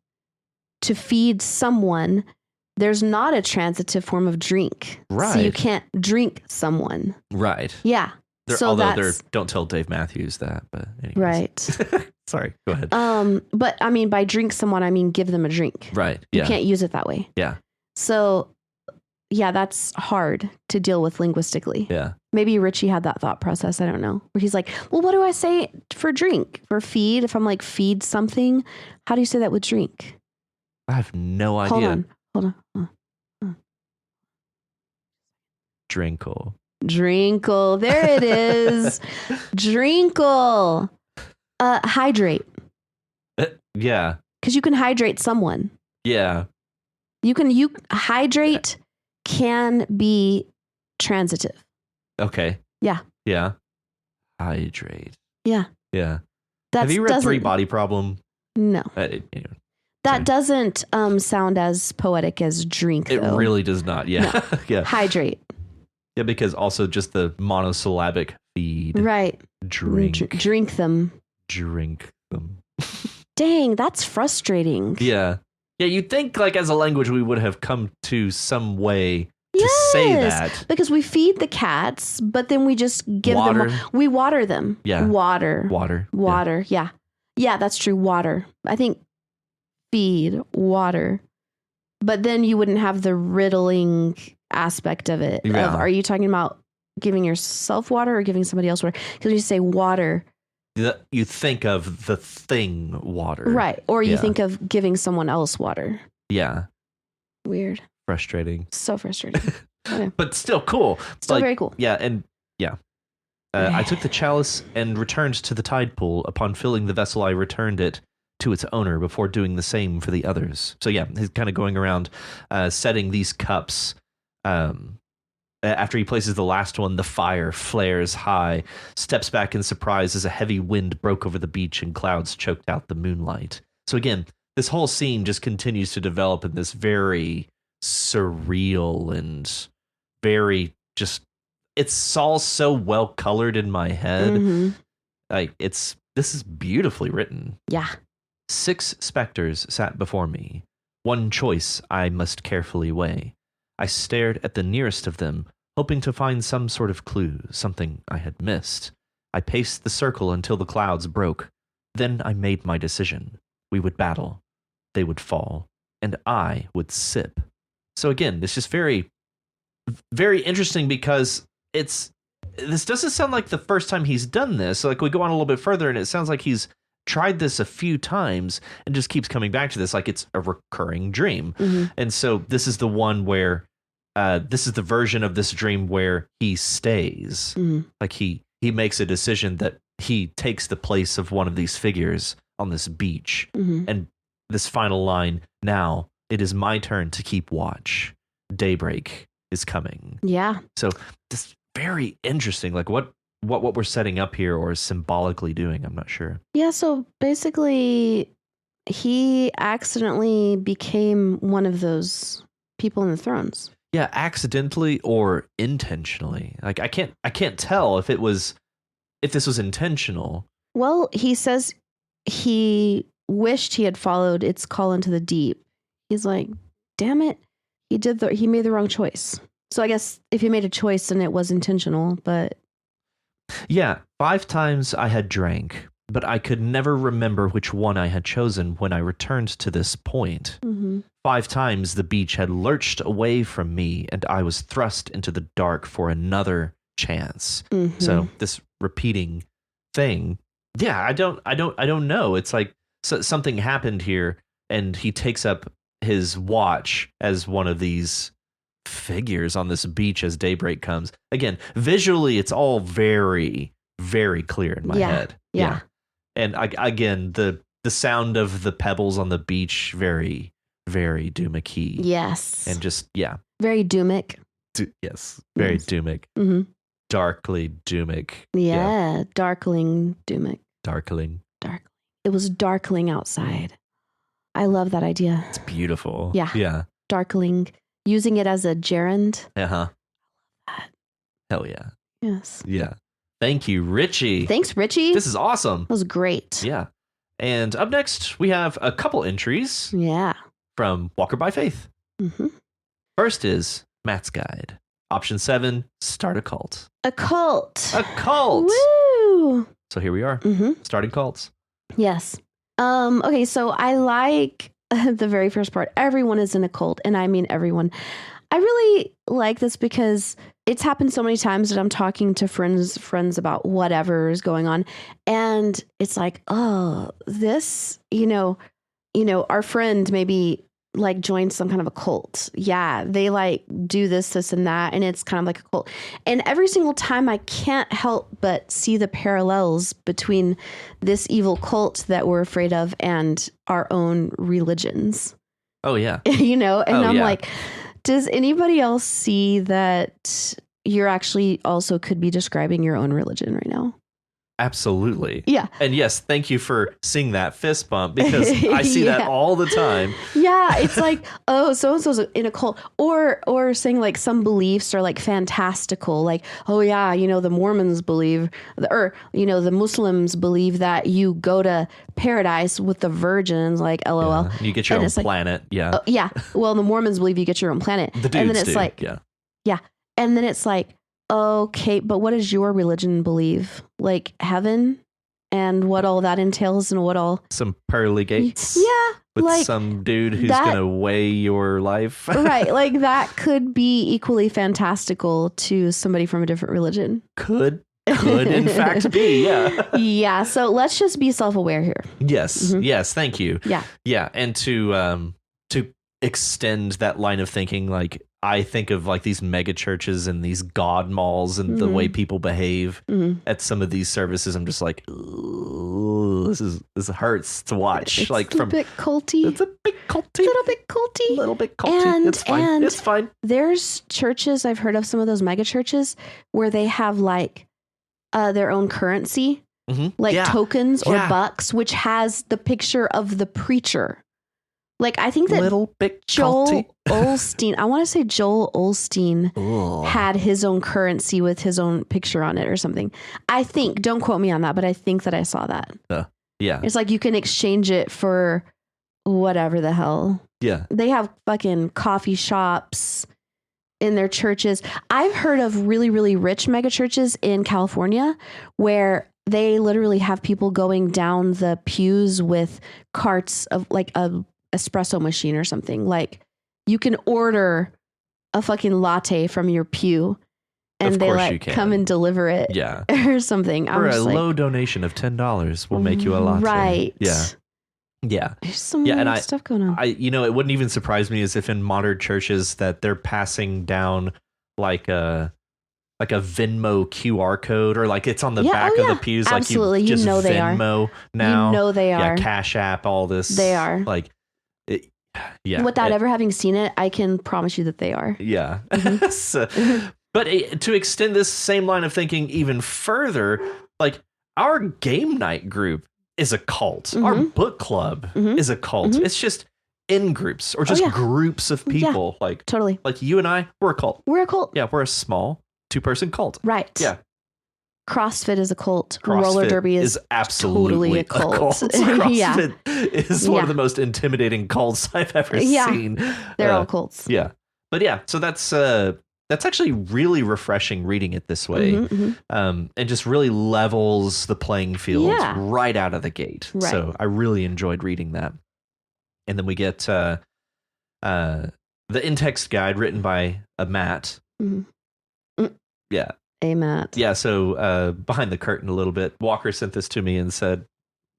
to feed someone, there's not a transitive form of drink. Right. So you can't drink someone. Right. Yeah. Although don't tell Dave Matthews that, but anyways. Right. Sorry, go ahead. But I mean, by drink someone, I mean give them a drink. Right. You can't use it that way. Yeah. So, yeah, that's hard to deal with linguistically. Yeah. Maybe Richie had that thought process. I don't know. Where he's like, well, what do I say for drink? For feed? If I'm like feed something, how do you say that with drink? I have no idea. Hold on. Drinkle. Drinkle. There it is. Drinkle. Hydrate. Yeah. Because you can hydrate someone. Yeah. You hydrate can be transitive. Okay. Yeah. Yeah. Hydrate. Yeah. Yeah. Have you read Three Body Problem? No. That Sorry. doesn't sound as poetic as drink, It though. really does not. Yeah. No. Yeah. Hydrate. Yeah, because also just the monosyllabic feed. Right. Drink. Drink them. Drink them. Dang, that's frustrating. Yeah. Yeah, you'd think like as a language we would have come to some way to say that. Because we feed the cats, but then we just give Water. we water them. Yeah. Water. Yeah. Yeah, that's true. Water. I think feed, water. But then you wouldn't have the riddling aspect of it. Yeah. Are you talking about giving yourself water or giving somebody else water? Because when you say water, You think of the thing water. right? Or you think of giving someone else water. Yeah. Weird. Frustrating. So frustrating. Okay. But still cool. Still very cool. Yeah, and yeah. I took the chalice and returned to the tide pool. Upon filling the vessel, I returned it to its owner before doing the same for the others. So yeah, he's kind of going around setting these cups. After he places the last one, the fire flares high, steps back in surprise as a heavy wind broke over the beach and clouds choked out the moonlight. So again, this whole scene just continues to develop in this very surreal and very just, it's all so well colored in my head. Mm-hmm. Like this is beautifully written. Yeah. 6 specters sat before me. One choice I must carefully weigh. I stared at the nearest of them, hoping to find some sort of clue, something I had missed. I paced the circle until the clouds broke. Then I made my decision. We would battle. They would fall. And I would sip. So again, this is very, very interesting because this doesn't sound like the first time he's done this. So like we go on a little bit further and it sounds like he's tried this a few times and just keeps coming back to this like it's a recurring dream. Mm-hmm. And so this is the one where this is the version of this dream where he stays. Mm-hmm. Like he makes a decision that he takes the place of one of these figures on this beach. Mm-hmm. And this final line, now it is my turn to keep watch. Daybreak is coming. Yeah. So this very interesting, like what we're setting up here or symbolically doing, I'm not sure. Yeah, so basically he accidentally became one of those people in the thrones. Yeah, accidentally or intentionally. Like I can't tell if this was intentional. Well, he says he wished he had followed its call into the deep. He's like, damn it, he made the wrong choice. So I guess if he made a choice, then it was intentional, but yeah, 5 times I had drank, but I could never remember which one I had chosen when I returned to this point. Mm-hmm. 5 times the beach had lurched away from me, and I was thrust into the dark for another chance. Mm-hmm. So this repeating thing, yeah, I don't know. It's like something happened here, and he takes up his watch as one of these figures on this beach as daybreak comes. Again, visually, it's all very, very clear in my head. Yeah. And again, the sound of the pebbles on the beach, very, very Doomic-y. Yes. And just, yeah. Very Doomic. Yes. Very Yes. Doomic. Mm-hmm. Darkly Doomic. Yeah. Darkling Doomic. Darkling. It was darkling outside. I love that idea. It's beautiful. Yeah. Yeah. Darkling. Using it as a gerund. Uh-huh. Hell yeah. Yes. Yeah. Thank you, Richie. Thanks, Richie. This is awesome. That was great. Yeah. And up next, we have a couple entries Yeah. from Walker by Faith. Mm-hmm. First is Matt's guide. Option 7, start a cult. A cult. A cult. Woo! So here we are, starting cults. Yes. Okay, so I like the very first part. Everyone is in a cult, and I mean everyone. I really like this because it's happened so many times that I'm talking to friends about whatever is going on, and it's like, oh, this, our friend maybe like joined some kind of a cult. Yeah, they like do this, and that, and it's kind of like a cult. And every single time I can't help but see the parallels between this evil cult that we're afraid of and our own religions. Oh, yeah. And I'm like, does anybody else see that you're actually also could be describing your own religion right now? Absolutely. Yeah. And yes, thank you for seeing that fist bump, because I see that all the time. Yeah. It's like, oh, so-and-so's in a cult, or saying like some beliefs are like fantastical. Like, oh yeah, the Mormons believe, or, the Muslims believe that you go to paradise with the virgins, like LOL. Yeah. You get your own planet. Yeah. Yeah. Well, the Mormons believe you get your own planet. The dudes and then it's do. like, yeah. And then it's like, okay, but what does your religion believe? Like heaven and what all that entails and what all... Some pearly gates? Yeah. With like some dude who's going to weigh your life? Right. Like that could be equally fantastical to somebody from a different religion. Could in fact be, yeah. Yeah. So let's just be self-aware here. Yes. Yes. Thank you. Yeah. Yeah. And to extend that line of thinking, like, I think of like these mega churches and these god malls and the way people behave at some of these services. I'm just like, this hurts to watch. It's like a bit culty. It's a bit culty. Little bit culty. Little bit culty. It's fine. It's fine. There's churches, I've heard of some of those mega churches where they have like their own currency, like tokens or bucks, which has the picture of the preacher. Like, I think that little bit Joel Osteen, I want to say Joel Osteen had his own currency with his own picture on it or something. I think, don't quote me on that, but I think that I saw that. Yeah. It's like you can exchange it for whatever the hell. Yeah. They have fucking coffee shops in their churches. I've heard of really, really rich mega churches in California where they literally have people going down the pews with carts of like a espresso machine or something. Like you can order a fucking latte from your pew and they like come and deliver it or something. For a low donation of $10, we'll make you a latte. Right. Yeah. There's some weird stuff going on. It wouldn't even surprise me as if in modern churches that they're passing down like a Venmo QR code, or like it's on the back of the pews. Absolutely. Like you just they Venmo are. now. They are. Yeah, Cash App, all this. They are. Like, without ever having seen it, I can promise you that they are. Yeah. But to extend this same line of thinking even further, like our game night group is a cult. Our book club is a cult. It's just in groups or just groups of people. Yeah, like totally. Like you and I, we're a cult. We're a cult. Yeah, we're a small 2-person cult. Right. Yeah. CrossFit is a cult. CrossFit Roller derby is absolutely totally a cult. CrossFit is one of the most intimidating cults I've ever seen. They're all cults. Yeah. But yeah, so that's actually really refreshing reading it this way. And just really levels the playing field right out of the gate. Right. So I really enjoyed reading that. And then we get the in-text guide written by a Matt. Yeah. A Matt. Yeah, so behind the curtain a little bit, Walker sent this to me and said,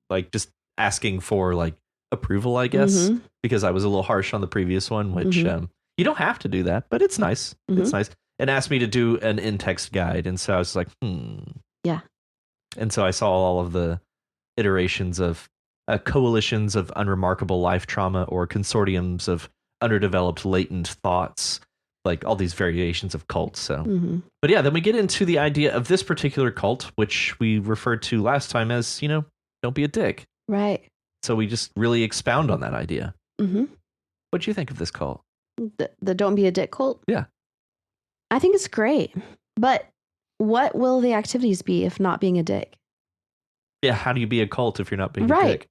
like, just asking for, like, approval, I guess, because I was a little harsh on the previous one, which you don't have to do that, but it's nice. It's nice. And asked me to do an in-text guide, and so I was like, Yeah. And so I saw all of the iterations of coalitions of unremarkable life trauma or consortiums of underdeveloped latent thoughts, like all these variations of cults. So, but yeah, then we get into the idea of this particular cult, which we referred to last time as, don't be a dick. Right. So we just really expound on that idea. What do you think of this cult? The don't be a dick cult? Yeah. I think it's great. But what will the activities be if not being a dick? Yeah, how do you be a cult if you're not being a dick?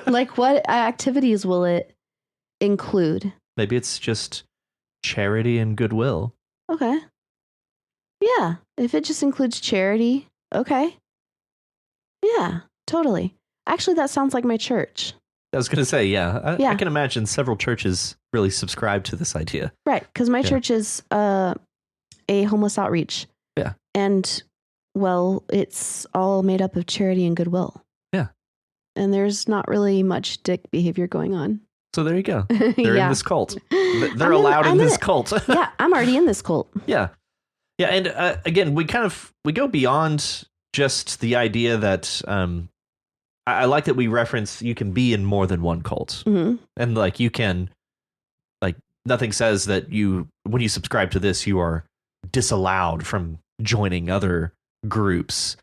Like what activities will it include? Maybe it's just charity and goodwill. Okay. Yeah. If it just includes charity, okay. Yeah, totally. Actually, that sounds like my church. I was going to say, I Yeah. can imagine several churches really subscribe to this idea. Right, because my church is a homeless outreach. Yeah. And, well, it's all made up of charity and goodwill. Yeah. And there's not really much dick behavior going on. So there you go. They're in this cult. They're allowed in this cult. Yeah, I'm already in this cult. Yeah. Yeah, and again, we go beyond just the idea that I like that we reference you can be in more than one cult. Mm-hmm. And like you can, like nothing says that when you subscribe to this, you are disallowed from joining other groups.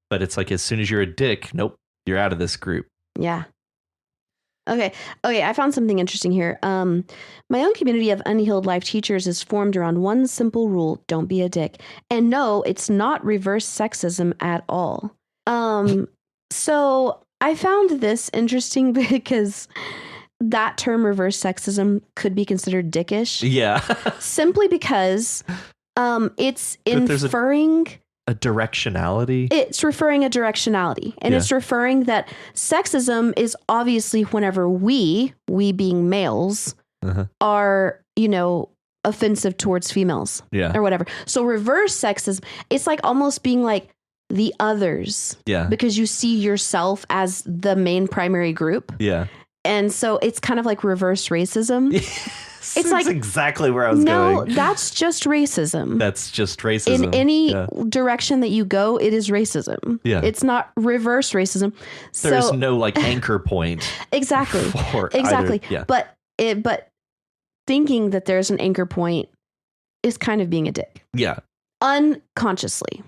But it's like as soon as you're a dick, nope, you're out of this group. Yeah. Okay, I found something interesting here. My own community of unhealed life teachers is formed around one simple rule: don't be a dick. And no, it's not reverse sexism at all. So I found this interesting because that term reverse sexism could be considered dickish. Yeah. Simply because it's inferring a directionality. It's referring a directionality, and it's referring that sexism is obviously whenever we being males are, offensive towards females or whatever. So reverse sexism, it's like almost being like the others. Yeah. Because you see yourself as the main primary group. Yeah. And so it's kind of like reverse racism. It's like exactly where I was going. No, that's just racism. That's just racism. In any direction that you go, it is racism. Yeah. It's not reverse racism. There's no like anchor point. Exactly. Exactly. Yeah. But thinking that there's an anchor point is kind of being a dick. Yeah. Unconsciously.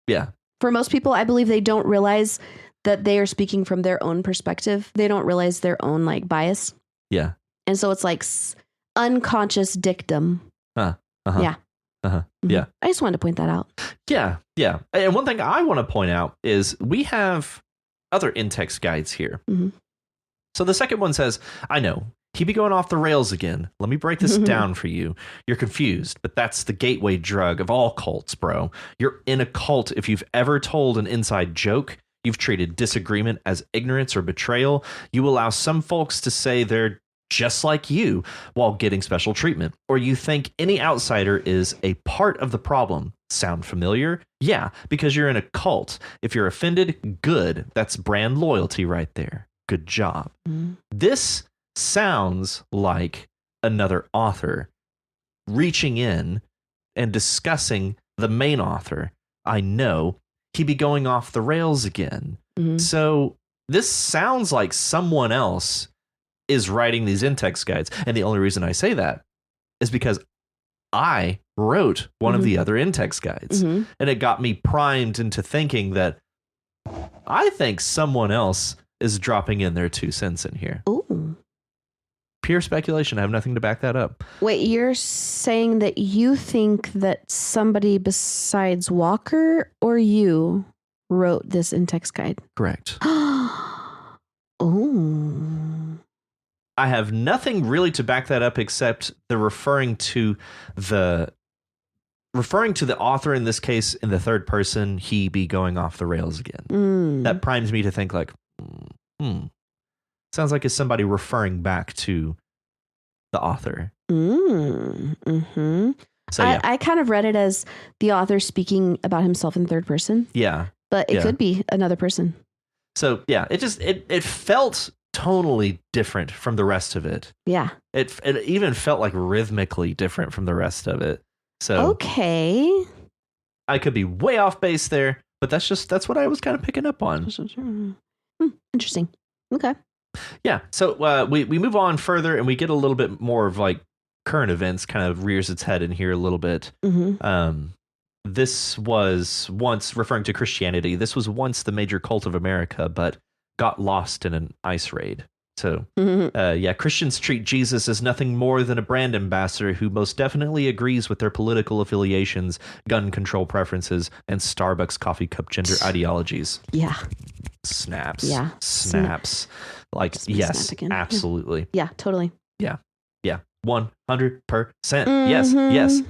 Yeah. For most people, I believe they don't realize that they are speaking from their own perspective. They don't realize their own like bias. Yeah. And so it's like unconscious dictum. Yeah. Mm-hmm. Yeah. I just wanted to point that out. Yeah. Yeah. And one thing I want to point out is we have other in-text guides here. Mm-hmm. So the second one says, I know, he be going off the rails again. Let me break this down for you. You're confused, but that's the gateway drug of all cults, bro. You're in a cult if you've ever told an inside joke. You've treated disagreement as ignorance or betrayal. You allow some folks to say they're just like you while getting special treatment. Or you think any outsider is a part of the problem. Sound familiar? Yeah, because you're in a cult. If you're offended, good. That's brand loyalty right there. Good job. Mm-hmm. This sounds like another author reaching in and discussing the main author. I know he be going off the rails again. Mm-hmm. So this sounds like someone else is writing these in-text guides. And the only reason I say that is because I wrote one of the other in-text guides. Mm-hmm. And it got me primed into thinking that I think someone else is dropping in their 2 cents in here. Ooh. Pure speculation. I have nothing to back that up. Wait, you're saying that you think that somebody besides Walker or you wrote this in-text guide? Correct. Oh. I have nothing really to back that up except the referring to the author in this case in the third person, he be going off the rails again. Mm. That primes me to think like, sounds like it's somebody referring back to the author. Mm-hmm. So yeah. I kind of read it as the author speaking about himself in third person. Yeah. But it could be another person. So yeah, it felt tonally different from the rest of it. Yeah. It even felt like rhythmically different from the rest of it. So okay. I could be way off base there, but that's what I was kind of picking up on. Interesting. Okay. Yeah. So we move on further and we get a little bit more of like current events kind of rears its head in here a little bit. Mm-hmm. This was once referring to Christianity. This was once the major cult of America, but got lost in an ice raid. So, Christians treat Jesus as nothing more than a brand ambassador who most definitely agrees with their political affiliations, gun control preferences, and Starbucks coffee cup gender ideologies. Yeah. Snaps. Yeah. Snaps. Like, yes, absolutely. Yeah, totally. Yeah. Yeah. 100%. Yes, yes.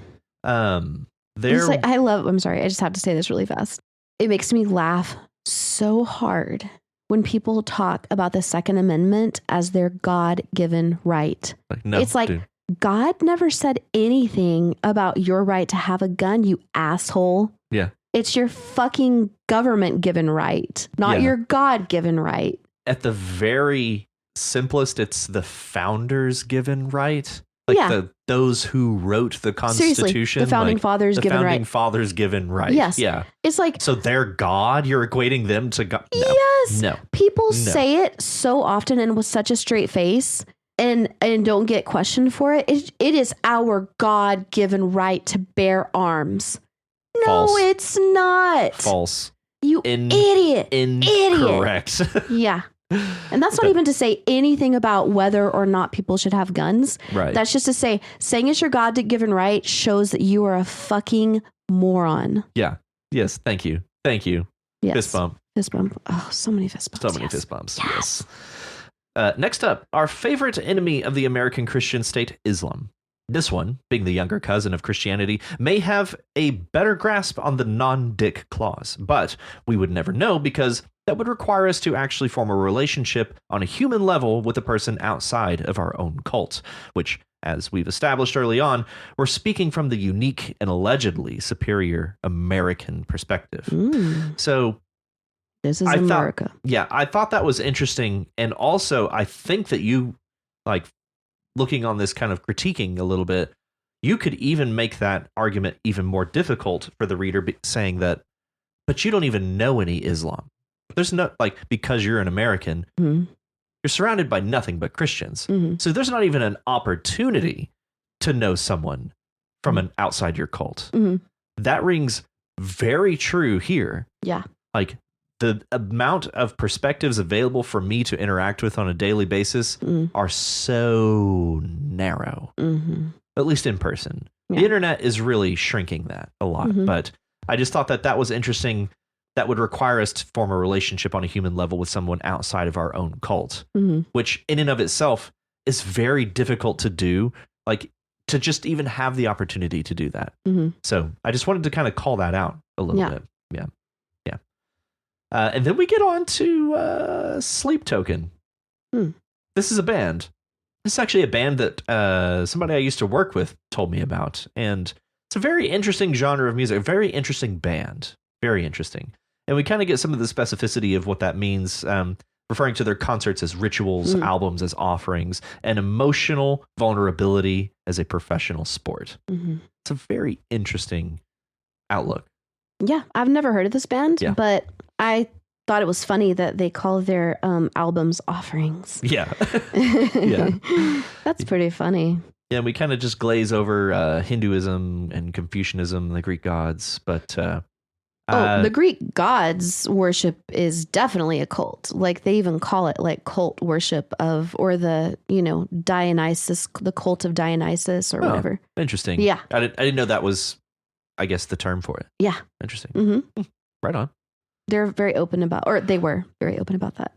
There. I'm sorry, I just have to say this really fast. It makes me laugh so hard when people talk about the Second Amendment as their God-given right. No, it's like, dude, God never said anything about your right to have a gun, you asshole. Yeah. It's your fucking government-given right, not your God-given right. At the very simplest, it's the founders' given right. Like those who wrote the Constitution. Seriously, the founding fathers given right. The founding fathers given right. Yes. Yeah. It's like, so they're God? You're equating them to God? No. Yes. No. People say it so often and with such a straight face and don't get questioned for it. It is our God-given right to bear arms. No, False. It's not. False. You idiot. Incorrect. Yeah. And that's not even to say anything about whether or not people should have guns. Right. That's just to say saying it's your God-given right shows that you are a fucking moron. Yeah. Yes. Thank you. Thank you. Yes. Fist bump. Fist bump. Oh, so many fist bumps. So many fist bumps. Yes. Next up, our favorite enemy of the American Christian state, Islam. This one, being the younger cousin of Christianity, may have a better grasp on the non-dick clause, but we would never know because that would require us to actually form a relationship on a human level with a person outside of our own cult, which, as we've established early on, we're speaking from the unique and allegedly superior American perspective. So this is America. I thought that was interesting. And also, I think that you, like, looking on this kind of critiquing a little bit, you could even make that argument even more difficult for the reader, saying that, but you don't even know any Islam. There's no, like, because you're an American, you're surrounded by nothing but Christians. So there's not even an opportunity to know someone from an outside your cult. That rings very true here. Yeah. Like, the amount of perspectives available for me to interact with on a daily basis are so narrow, at least in person. Yeah. The internet is really shrinking that a lot, but I just thought that was interesting. That would require us to form a relationship on a human level with someone outside of our own cult, which in and of itself is very difficult to do, like to just even have the opportunity to do that. So I just wanted to kind of call that out a little bit. Yeah. And then we get on to Sleep Token. This is a band. This is actually a band that somebody I used to work with told me about. And it's a very interesting genre of music, a very interesting band. Very interesting. And we kind of get some of the specificity of what that means, referring to their concerts as rituals, albums as offerings, and emotional vulnerability as a professional sport. It's a very interesting outlook. Yeah, I've never heard of this band, but I thought it was funny that they call their albums offerings. Yeah. That's pretty funny. Yeah, we kind of just glaze over Hinduism and Confucianism, the Greek gods, but the Greek gods worship is definitely a cult. Like they even call it like cult worship of, or the, Dionysus, the cult of Dionysus or whatever. Interesting. Yeah. I didn't know that was, I guess, the term for it. Yeah. Interesting. Right on. They're very open about, or they were very open about that.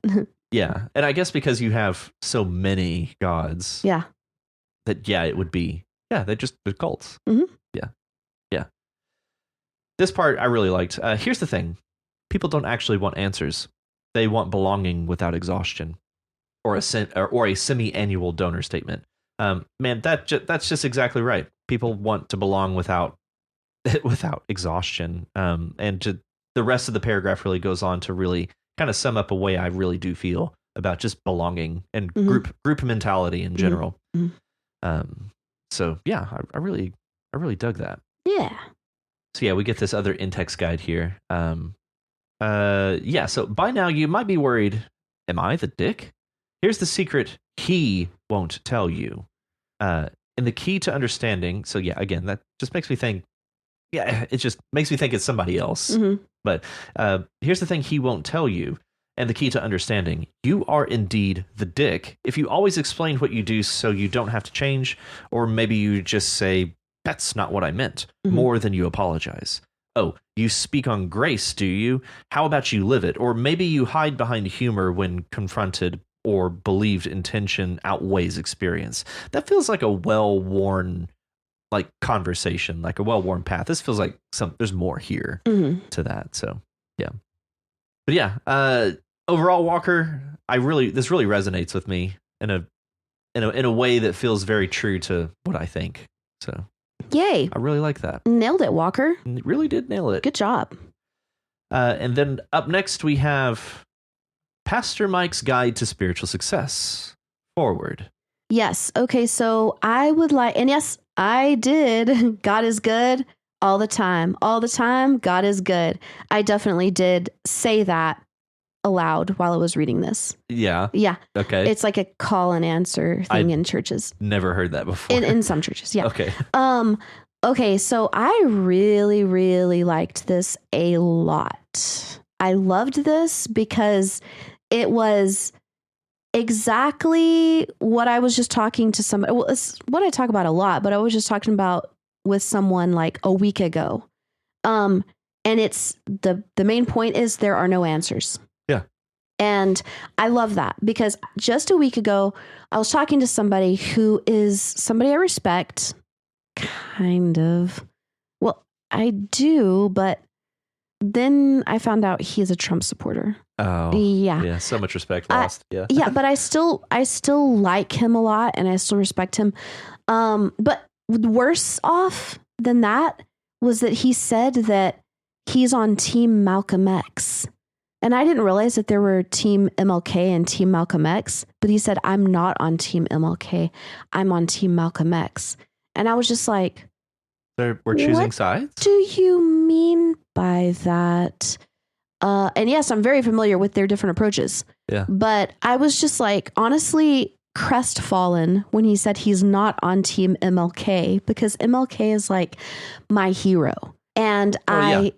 Yeah. And I guess because you have so many gods. Yeah. That, it would be, they're cults. Yeah. This part I really liked. Here's the thing. People don't actually want answers. They want belonging without exhaustion, or a semi-annual donor statement. Man, that's just exactly right. People want to belong without exhaustion. And the rest of the paragraph really goes on to really kind of sum up a way I really do feel about just belonging and group mentality in general. So yeah, I really dug that. Yeah. So we get this other in-text guide here. So by now you might be worried, am I the dick? Here's the secret he won't tell you. And the key to understanding, so again, that just makes me think, it just makes me think it's somebody else. But here's the thing he won't tell you. And the key to understanding, you are indeed the dick if you always explain what you do so you don't have to change, or maybe you just say, that's not what I meant, more than you apologize. Oh, you speak on grace, do you? How about you live it? Or maybe you hide behind humor when confronted or believed intention outweighs experience. That feels like a well-worn like conversation, like a well-worn path. This feels like there's more here to that. So yeah. But yeah, overall, Walker, this really resonates with me in a way that feels very true to what I think. So yay. I really like that. Nailed it, Walker. It really did nail it. Good job. And then up next we have Pastor Mike's Guide to Spiritual Success. Forward. Yes. Okay. So I would like, and yes, I did. God is good all the time. All the time, God is good. I definitely did say that aloud while I was reading this. Yeah. Yeah. Okay. It's like a call and answer thing in churches. Never heard that before. In some churches. Yeah. Okay. Okay. So I really, really liked this a lot. I loved this because it was exactly what I was just talking to somebody. Well, it's what I talk about a lot, but I was just talking about with someone like a week ago. And it's the main point is there are no answers. Yeah. And I love that because just a week ago, I was talking to somebody who is somebody I respect, kind of. Well, I do, but then I found out he is a Trump supporter. Oh, yeah. So much respect lost. Yeah. Yeah. But I still like him a lot and I still respect him. But worse off than that was that he said that he's on Team Malcolm X. And I didn't realize that there were Team MLK and Team Malcolm X, but he said, I'm not on Team MLK. I'm on Team Malcolm X. And I was just like, we're choosing sides? What do you mean by that? And yes, I'm very familiar with their different approaches. Yeah. But I was just like, honestly, crestfallen when he said he's not on Team MLK because MLK is like my hero. And I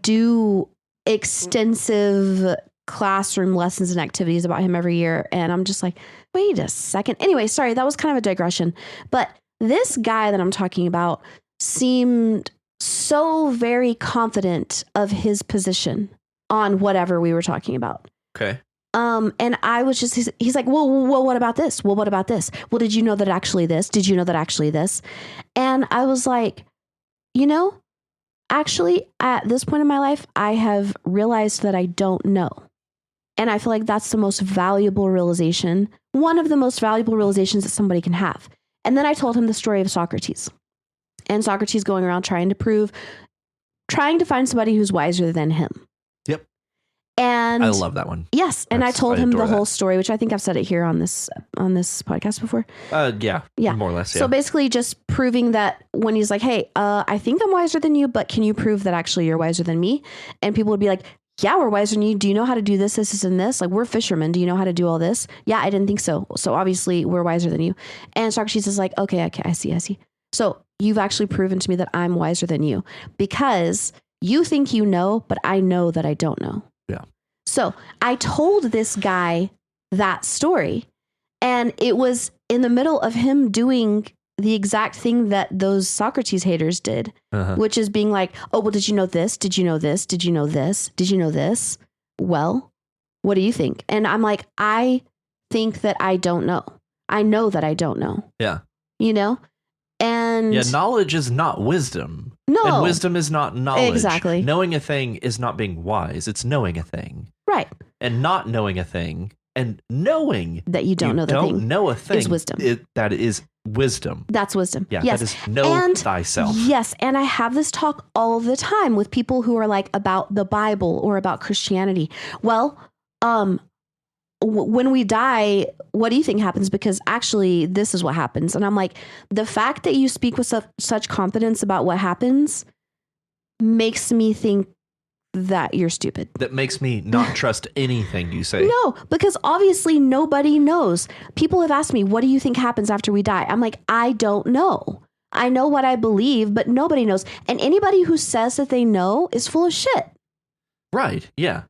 do extensive classroom lessons and activities about him every year. And I'm just like, wait a second. Anyway, sorry, that was kind of a digression. But this guy that I'm talking about seemed so very confident of his position on whatever we were talking about. Okay. And I was just, he's like, well, what about this? Well, what about this? Well, did you know that actually this? Did you know that actually this? And I was like, actually at this point in my life, I have realized that I don't know. And I feel like that's the most valuable realization, one of the most valuable realizations that somebody can have. And then I told him the story of Socrates. And Socrates going around trying to find somebody who's wiser than him. Yep. And I love that one. Yes. And I told him the whole story, which I think I've said it here on this podcast before. Yeah. More or less. Yeah. So basically just proving that when he's like, hey, I think I'm wiser than you, but can you prove that actually you're wiser than me? And people would be like, yeah, we're wiser than you. Do you know how to do this, and this? Like, we're fishermen. Do you know how to do all this? Yeah, I didn't think so. So obviously we're wiser than you. And Socrates is like, okay, I see. So you've actually proven to me that I'm wiser than you because you think you know, but I know that I don't know. Yeah. So I told this guy that story, and it was in the middle of him doing the exact thing that those Socrates haters did, which is being like, oh, well, did you know this? Did you know this? Did you know this? Did you know this? Well, what do you think? And I'm like, I think that I don't know. I know that I don't know. Yeah. And knowledge is not wisdom. No. And wisdom is not knowledge. Exactly. Knowing a thing is not being wise. It's knowing a thing. Right. And not knowing a thing and knowing that you don't know the thing. Know a thing is wisdom. That is wisdom. That's wisdom. Yeah. Yes. That is know thyself. Yes. And I have this talk all the time with people who are like about the Bible or about Christianity. Well, when we die, what do you think happens? Because actually, this is what happens. And I'm like, the fact that you speak with such confidence about what happens makes me think that you're stupid. That makes me not trust anything you say. No, because obviously nobody knows. People have asked me, what do you think happens after we die? I'm like, I don't know. I know what I believe, but nobody knows. And anybody who says that they know is full of shit. Right. Yeah.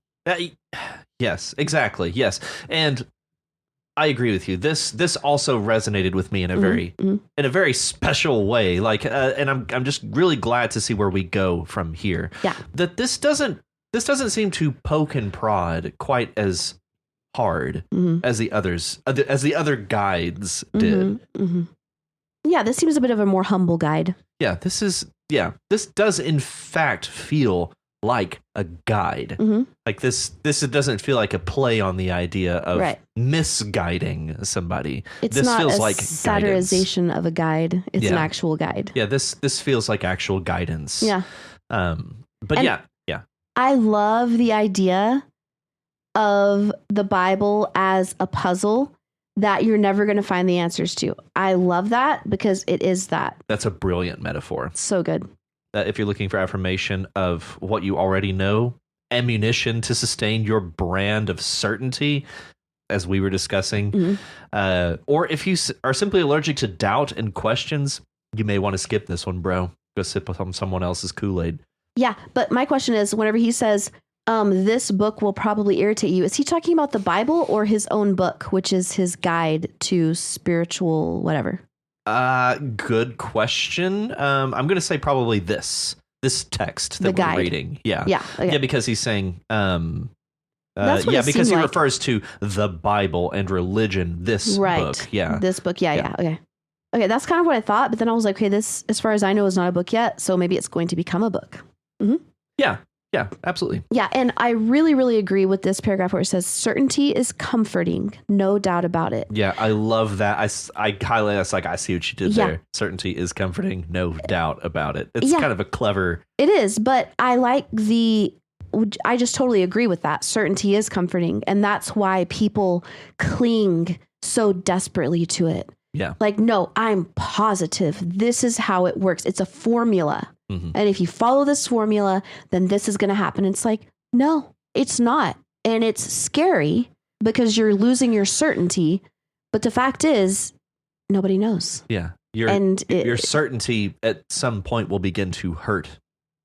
Yes, exactly. Yes. And I agree with you. This also resonated with me in a very special way. Like, and I'm just really glad to see where we go from here. Yeah. That this doesn't seem to poke and prod quite as hard as the other guides did. Yeah, this seems a bit of a more humble guide. Yeah, this does in fact feel like a guide. Like this doesn't feel like a play on the idea of misguiding somebody. It's this not feels a like satirization of a guide. It's an actual guide. Yeah, this feels like actual guidance. Yeah. But and yeah. I love the idea of the Bible as a puzzle that you're never going to find the answers to. I love that because it is that. That's a brilliant metaphor. So good. If you're looking for affirmation of what you already know, ammunition to sustain your brand of certainty, as we were discussing, or if you are simply allergic to doubt and questions, you may want to skip this one, bro. Go sip on someone else's Kool-Aid. Yeah, but my question is, whenever he says, this book will probably irritate you, is he talking about the Bible or his own book, which is his guide to spiritual whatever? Good question. I'm going to say probably this text that we're reading. Yeah. Okay. Yeah, because he's saying, That's what because he refers to the Bible and religion, this book. Yeah. This book. Yeah. Okay. That's kind of what I thought. But then I was like, okay, this, as far as I know, is not a book yet. So maybe it's going to become a book. Yeah, absolutely. Yeah. And I really, really agree with this paragraph where it says certainty is comforting. No doubt about it. Yeah. I love that. I highlight that's like, I see what you did there. Certainty is comforting. No doubt about it. It's kind of a clever. It is. But I like I just totally agree with that. Certainty is comforting. And that's why people cling so desperately to it. Yeah. Like, no, I'm positive. This is how it works. It's a formula. And if you follow this formula, then this is going to happen. It's like, no, it's not. And it's scary because you're losing your certainty. But the fact is, nobody knows. Yeah. Your certainty at some point will begin to hurt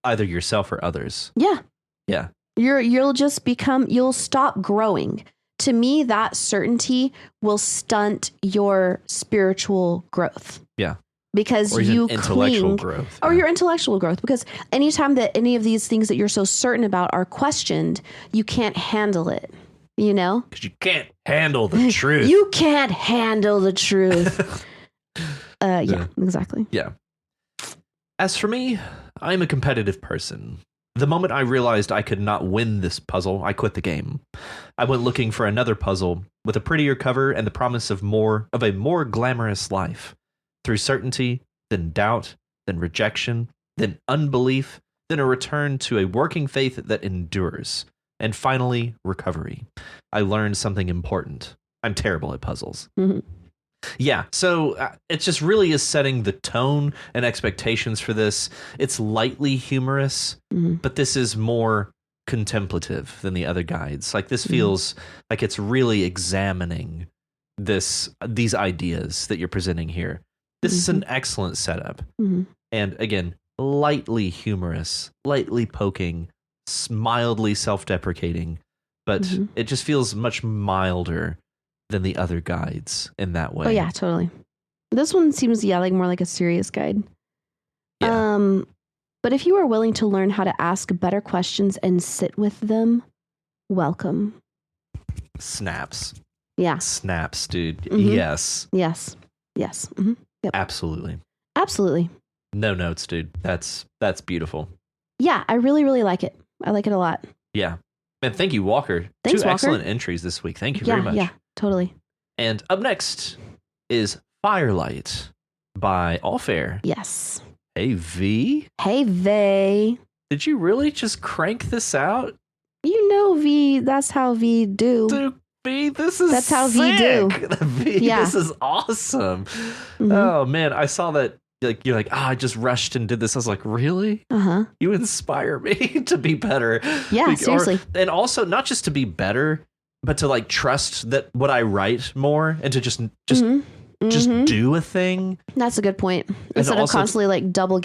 either yourself or others. Yeah. Yeah. You'll stop growing. To me, that certainty will stunt your spiritual growth. Yeah. Because you intellectual cling, growth. Or your intellectual growth. Because anytime that any of these things that you're so certain about are questioned, you can't handle it. You know? Because you can't handle the truth. You can't handle the truth. Yeah, exactly. Yeah. As for me, I'm a competitive person. The moment I realized I could not win this puzzle, I quit the game. I went looking for another puzzle with a prettier cover and the promise of a more glamorous life. Through certainty, then doubt, then rejection, then unbelief, then a return to a working faith that endures, and finally, recovery. I learned something important. I'm terrible at puzzles. Yeah, so it just really is setting the tone and expectations for this. It's lightly humorous, but this is more contemplative than the other guides. Like this feels like it's really examining these ideas that you're presenting here. This is an excellent setup. And again, lightly humorous, lightly poking, mildly self-deprecating, but it just feels much milder than the other guides in that way. Oh yeah, totally. This one seems like more like a serious guide. Yeah. But if you are willing to learn how to ask better questions and sit with them, welcome. Snaps. Yeah. Snaps, dude. Yes. Yes. Yep. Absolutely. No notes, dude. That's beautiful. Yeah, I really, really like it. I like it a lot. Yeah. Man, thank you, Walker. Thanks, Two Walker. excellent entries this week. Thank you very much. Yeah, totally. And up next is Firelight by Allfair. Yes. Hey, V. Hey, Vay. Did you really just crank this out? You know, V, that's how V do. Dude, V, that's how sick. V do. V, this is awesome. Oh, man, I saw that. You're like, I just rushed and did this. I was like, really? You inspire me to be better. Yeah, seriously. And also not just to be better, but to trust that what I write more and to just do a thing. That's a good point. Instead of constantly double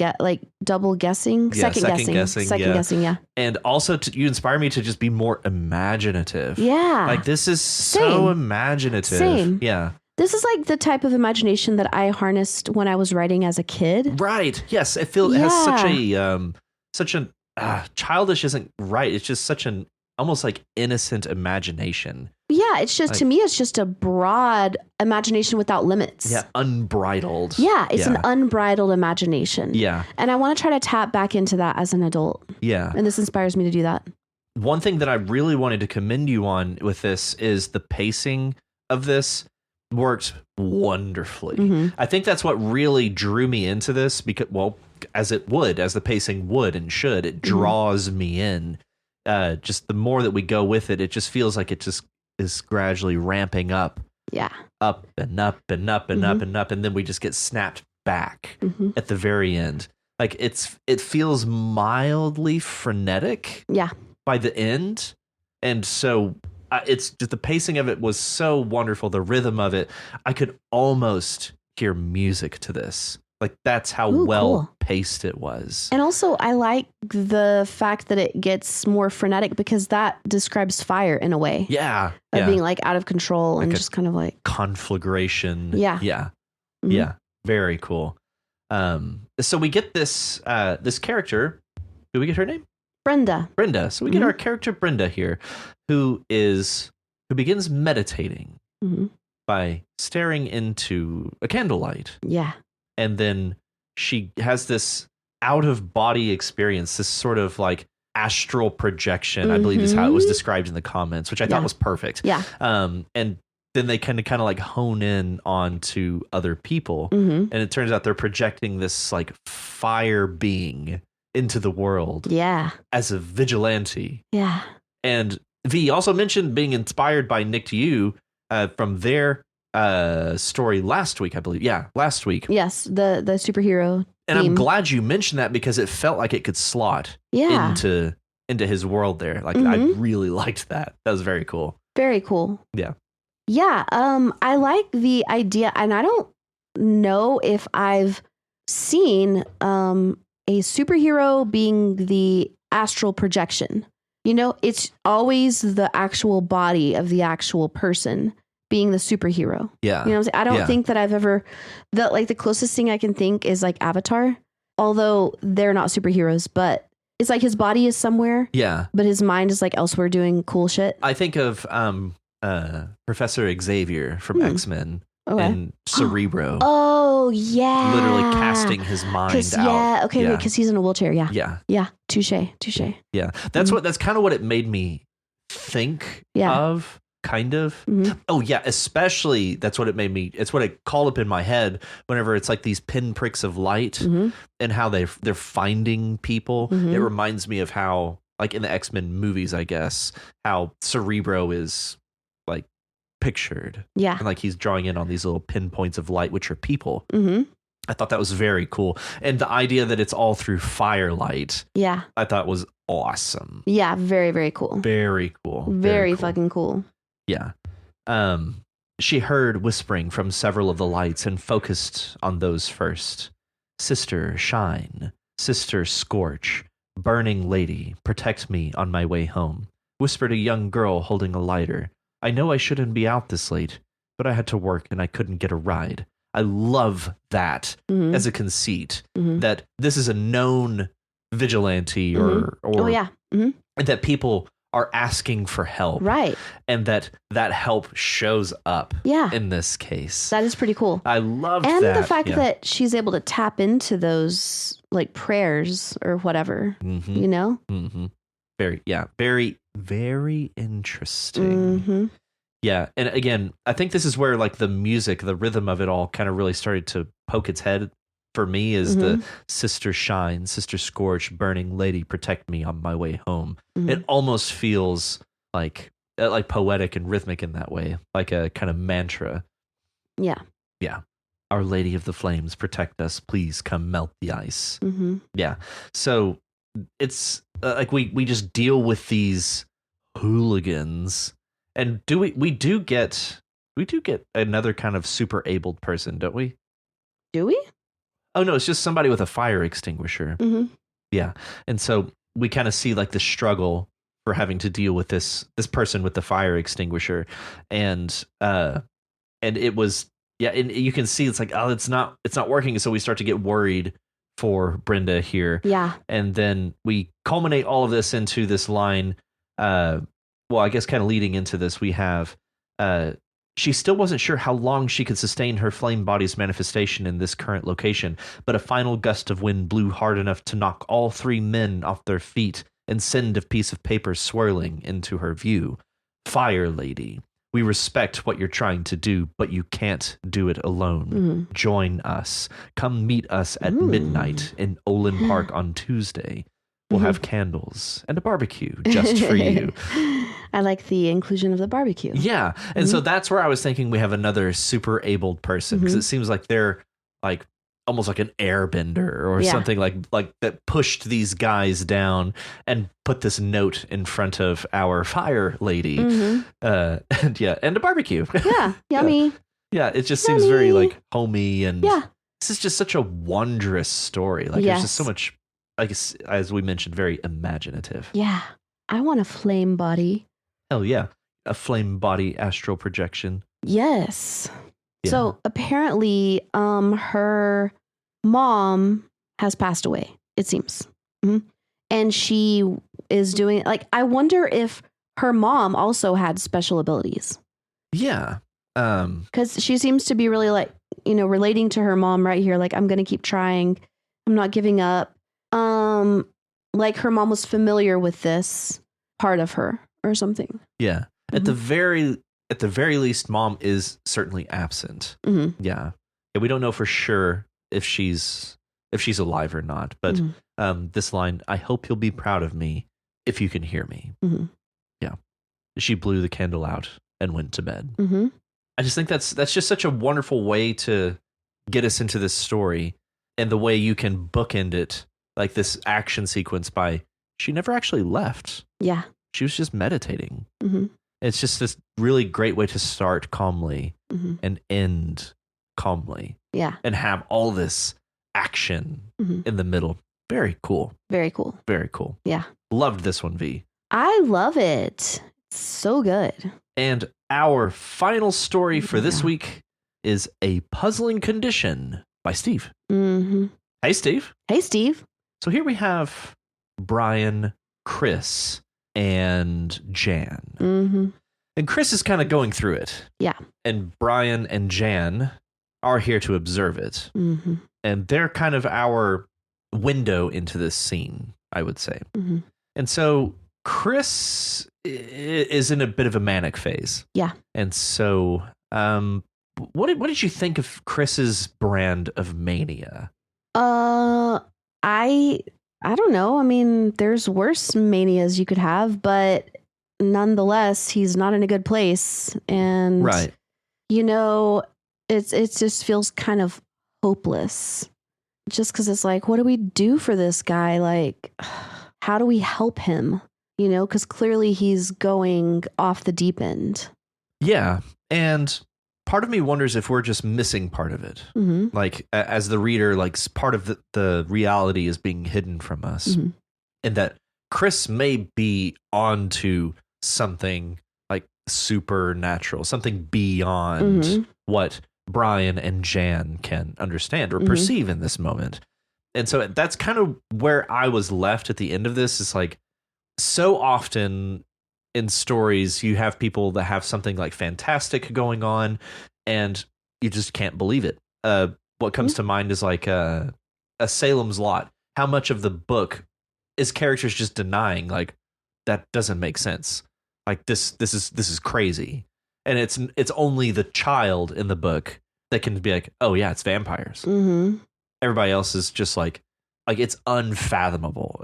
guessing, second guessing. Yeah. And also you inspire me to just be more imaginative. Yeah. This is so imaginative. Same. Yeah. This is the type of imagination that I harnessed when I was writing as a kid. Right. Yes. It has such a childish isn't right. It's just such an almost innocent imagination. Yeah. Yeah, it's just, to me, it's just a broad imagination without limits. Yeah, unbridled. Yeah, it's an unbridled imagination. Yeah. And I want to try to tap back into that as an adult. Yeah. And this inspires me to do that. One thing that I really wanted to commend you on with this is the pacing of this worked wonderfully. Mm-hmm. I think that's what really drew me into this because, well, as the pacing would and should, it draws me in. Just the more that we go with it, it just feels like it just is gradually ramping up. Yeah. Up and up and up and up and up. And then we just get snapped back at the very end. Like it feels mildly frenetic. Yeah. By the end. And so it's just the pacing of it was so wonderful. The rhythm of it, I could almost hear music to this. Like that's how well paced it was. And also I like the fact that it gets more frenetic because that describes fire in a way. Yeah. Of being like out of control like and just kind of like conflagration. Yeah. Yeah. Yeah. Very cool. So we get this character. Do we get her name? Brenda. So we get our character Brenda here, who begins meditating by staring into a candlelight. Yeah. And then she has this out of body experience, this sort of like astral projection, I believe is how it was described in the comments, which I thought was perfect. Yeah. And then they kind of like hone in onto other people. And it turns out they're projecting this like fire being into the world. Yeah. As a vigilante. Yeah. And V also mentioned being inspired by Nick to You from their story last week, I believe. Yeah, last week. Yes, the superhero and theme. I'm glad you mentioned that because it felt like it could slot into his world there. Like I really liked that. That was very cool. Very cool. Yeah. Yeah. I like the idea, and I don't know if I've seen a superhero being the astral projection. You know, it's always the actual body of the actual person being the superhero. Yeah. You know what I'm saying? I don't think that I've ever, the closest thing I can think is like Avatar, although they're not superheroes, but it's like his body is somewhere. Yeah. But his mind is like elsewhere doing cool shit. I think of Professor Xavier from X-Men and Cerebro. Oh, yeah. Literally casting his mind out. Yeah. Okay. Because he's in a wheelchair. Yeah. Yeah. Yeah. Touche. Yeah. That's kind of what it made me think of. Kind of. Oh yeah, especially it's what it called up in my head whenever it's like these pinpricks of light and how they're finding people. It reminds me of how, like in the X-Men movies, I guess, how Cerebro is like pictured. Yeah. And like he's drawing in on these little pinpoints of light, which are people. I thought that was very cool. And the idea that it's all through firelight. Yeah. I thought was awesome. Yeah, very, very cool. Very cool. Very cool. Fucking cool. Yeah. She heard whispering from several of the lights and focused on those first. Sister, shine. Sister, scorch. Burning lady, protect me on my way home. Whispered a young girl holding a lighter. I know I shouldn't be out this late, but I had to work and I couldn't get a ride. I love that as a conceit, that this is a known vigilante or that people are asking for help. Right. And that help shows up in this case. That is pretty cool. I love that. And the fact that she's able to tap into those like prayers or whatever, you know? Very, very interesting. Yeah. And again, I think this is where like the music, the rhythm of it all kind of really started to poke its head for me is the sister shine, sister scorch, burning lady, protect me on my way home. It almost feels like poetic and rhythmic in that way, like a kind of mantra. Yeah. Yeah. Our Lady of the Flames, protect us. Please come melt the ice. Yeah. So it's like we just deal with these hooligans, and we do get another kind of super abled person, don't we? Do we? Oh, no, it's just somebody with a fire extinguisher. Yeah. And so we kind of see like the struggle for having to deal with this person with the fire extinguisher. And it was, and you can see it's like, oh, it's not working. So we start to get worried for Brenda here. Yeah. And then we culminate all of this into this line. Well, I guess kind of leading into this, we have She still wasn't sure how long she could sustain her flame body's manifestation in this current location, but a final gust of wind blew hard enough to knock all 3 men off their feet and send a piece of paper swirling into her view. Fire Lady, we respect what you're trying to do, but you can't do it alone. Join us. Come meet us at midnight in Olin Park on Tuesday. We'll have candles and a barbecue just for you. I like the inclusion of the barbecue. Yeah. And so that's where I was thinking we have another super abled person, because it seems like they're like almost like an airbender or something like that pushed these guys down and put this note in front of our Fire Lady. And a barbecue. Yeah. Yummy. Yeah. It just seems very like homey, and this is just such a wondrous story. Like there's just so much, I guess, as we mentioned, very imaginative. Yeah. I want a flame body. Hell yeah. A flame body astral projection. Yes. Yeah. So apparently, her mom has passed away, it seems. And she is doing, like, I wonder if her mom also had special abilities. Yeah. Because she seems to be really, like, you know, relating to her mom right here. Like, I'm going to keep trying. I'm not giving up. Like her mom was familiar with this part of her or something. Yeah. At the very least, mom is certainly absent. Yeah. We don't know for sure if she's alive or not, but this line, I hope you'll be proud of me if you can hear me. Yeah. She blew the candle out and went to bed. I just think that's just such a wonderful way to get us into this story, and the way you can bookend it, like this action sequence by, she never actually left. Yeah. She was just meditating. It's just this really great way to start calmly and end calmly. Yeah. And have all this action in the middle. Very cool. Very cool. Very cool. Yeah. Loved this one, V. I love it. It's so good. And our final story for this week is A Puzzling Condition by Steve. Hey, Steve. Hey, Steve. So here we have Brian, Chris, and Jan. And Chris is kind of going through it. Yeah. And Brian and Jan are here to observe it. And they're kind of our window into this scene, I would say. And so Chris is in a bit of a manic phase. Yeah. And so what did you think of Chris's brand of mania? I don't know. I mean, there's worse manias you could have, but nonetheless, he's not in a good place. And, you know, it just feels kind of hopeless, just because it's like, what do we do for this guy? Like, how do we help him? You know, because clearly he's going off the deep end. Yeah. And part of me wonders if we're just missing part of it. Like, as the reader, like, part of the reality is being hidden from us. And that Chris may be onto something like supernatural, something beyond what Brian and Jan can understand or perceive in this moment. And so that's kind of where I was left at the end of this. Is like, so often in stories, you have people that have something like fantastic going on, and you just can't believe it. What comes to mind is like a Salem's Lot. How much of the book is characters just denying, like, that doesn't make sense. Like, this is crazy, and it's only the child in the book that can be like, oh yeah, it's vampires. Everybody else is just like it's unfathomable.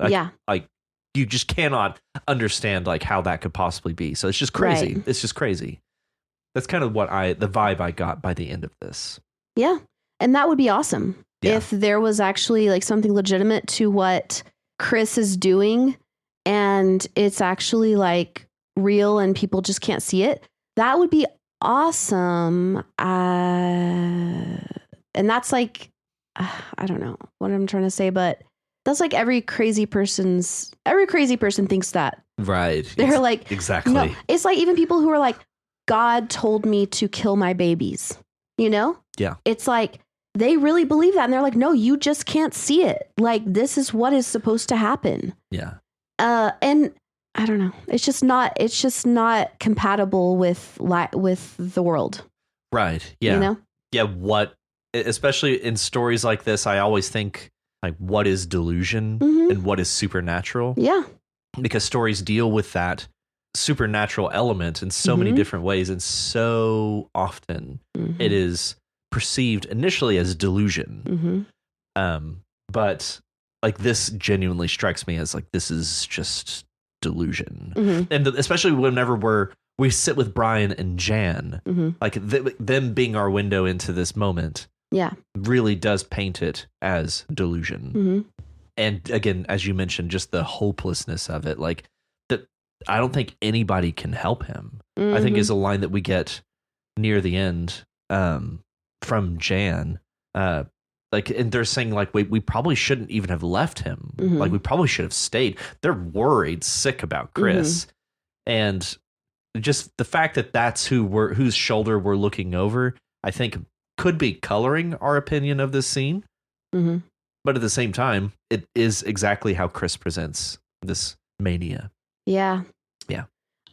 Like you just cannot understand like how that could possibly be. So it's just crazy. Right. It's just crazy. That's kind of the vibe I got by the end of this. Yeah. And that would be awesome. Yeah. If there was actually like something legitimate to what Chris is doing, and it's actually like real and people just can't see it, that would be awesome. And that's like, I don't know what I'm trying to say, but that's like every crazy person thinks that. Right. They're like, exactly. No, it's like even people who are like, God told me to kill my babies, you know? Yeah. It's like, they really believe that. And they're like, no, you just can't see it. Like, this is what is supposed to happen. Yeah. And I don't know. It's just not compatible with the world. Right. Yeah. You know? Yeah. Especially in stories like this, I always think like, what is delusion and what is supernatural? Yeah. Because stories deal with that supernatural element in so many different ways. And so often it is perceived initially as delusion. But like this genuinely strikes me as like, this is just delusion. And especially whenever we sit with Brian and Jan, like them being our window into this moment. Yeah. Really does paint it as delusion. And again, as you mentioned, just the hopelessness of it. Like that, I don't think anybody can help him. I think is a line that we get near the end from Jan. Like, and they're saying like, we probably shouldn't even have left him. Like we probably should have stayed. They're worried sick about Chris. And just the fact that that's whose shoulder we're looking over, I think could be coloring our opinion of this scene. But at the same time, it is exactly how Chris presents this mania. Yeah. Yeah.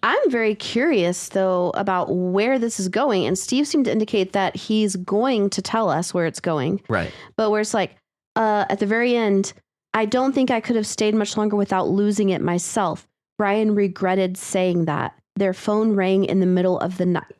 I'm very curious, though, about where this is going. And Steve seemed to indicate that he's going to tell us where it's going. Right. But where it's like, at the very end, I don't think I could have stayed much longer without losing it myself. Brian regretted saying that. Their phone rang in the middle of the night.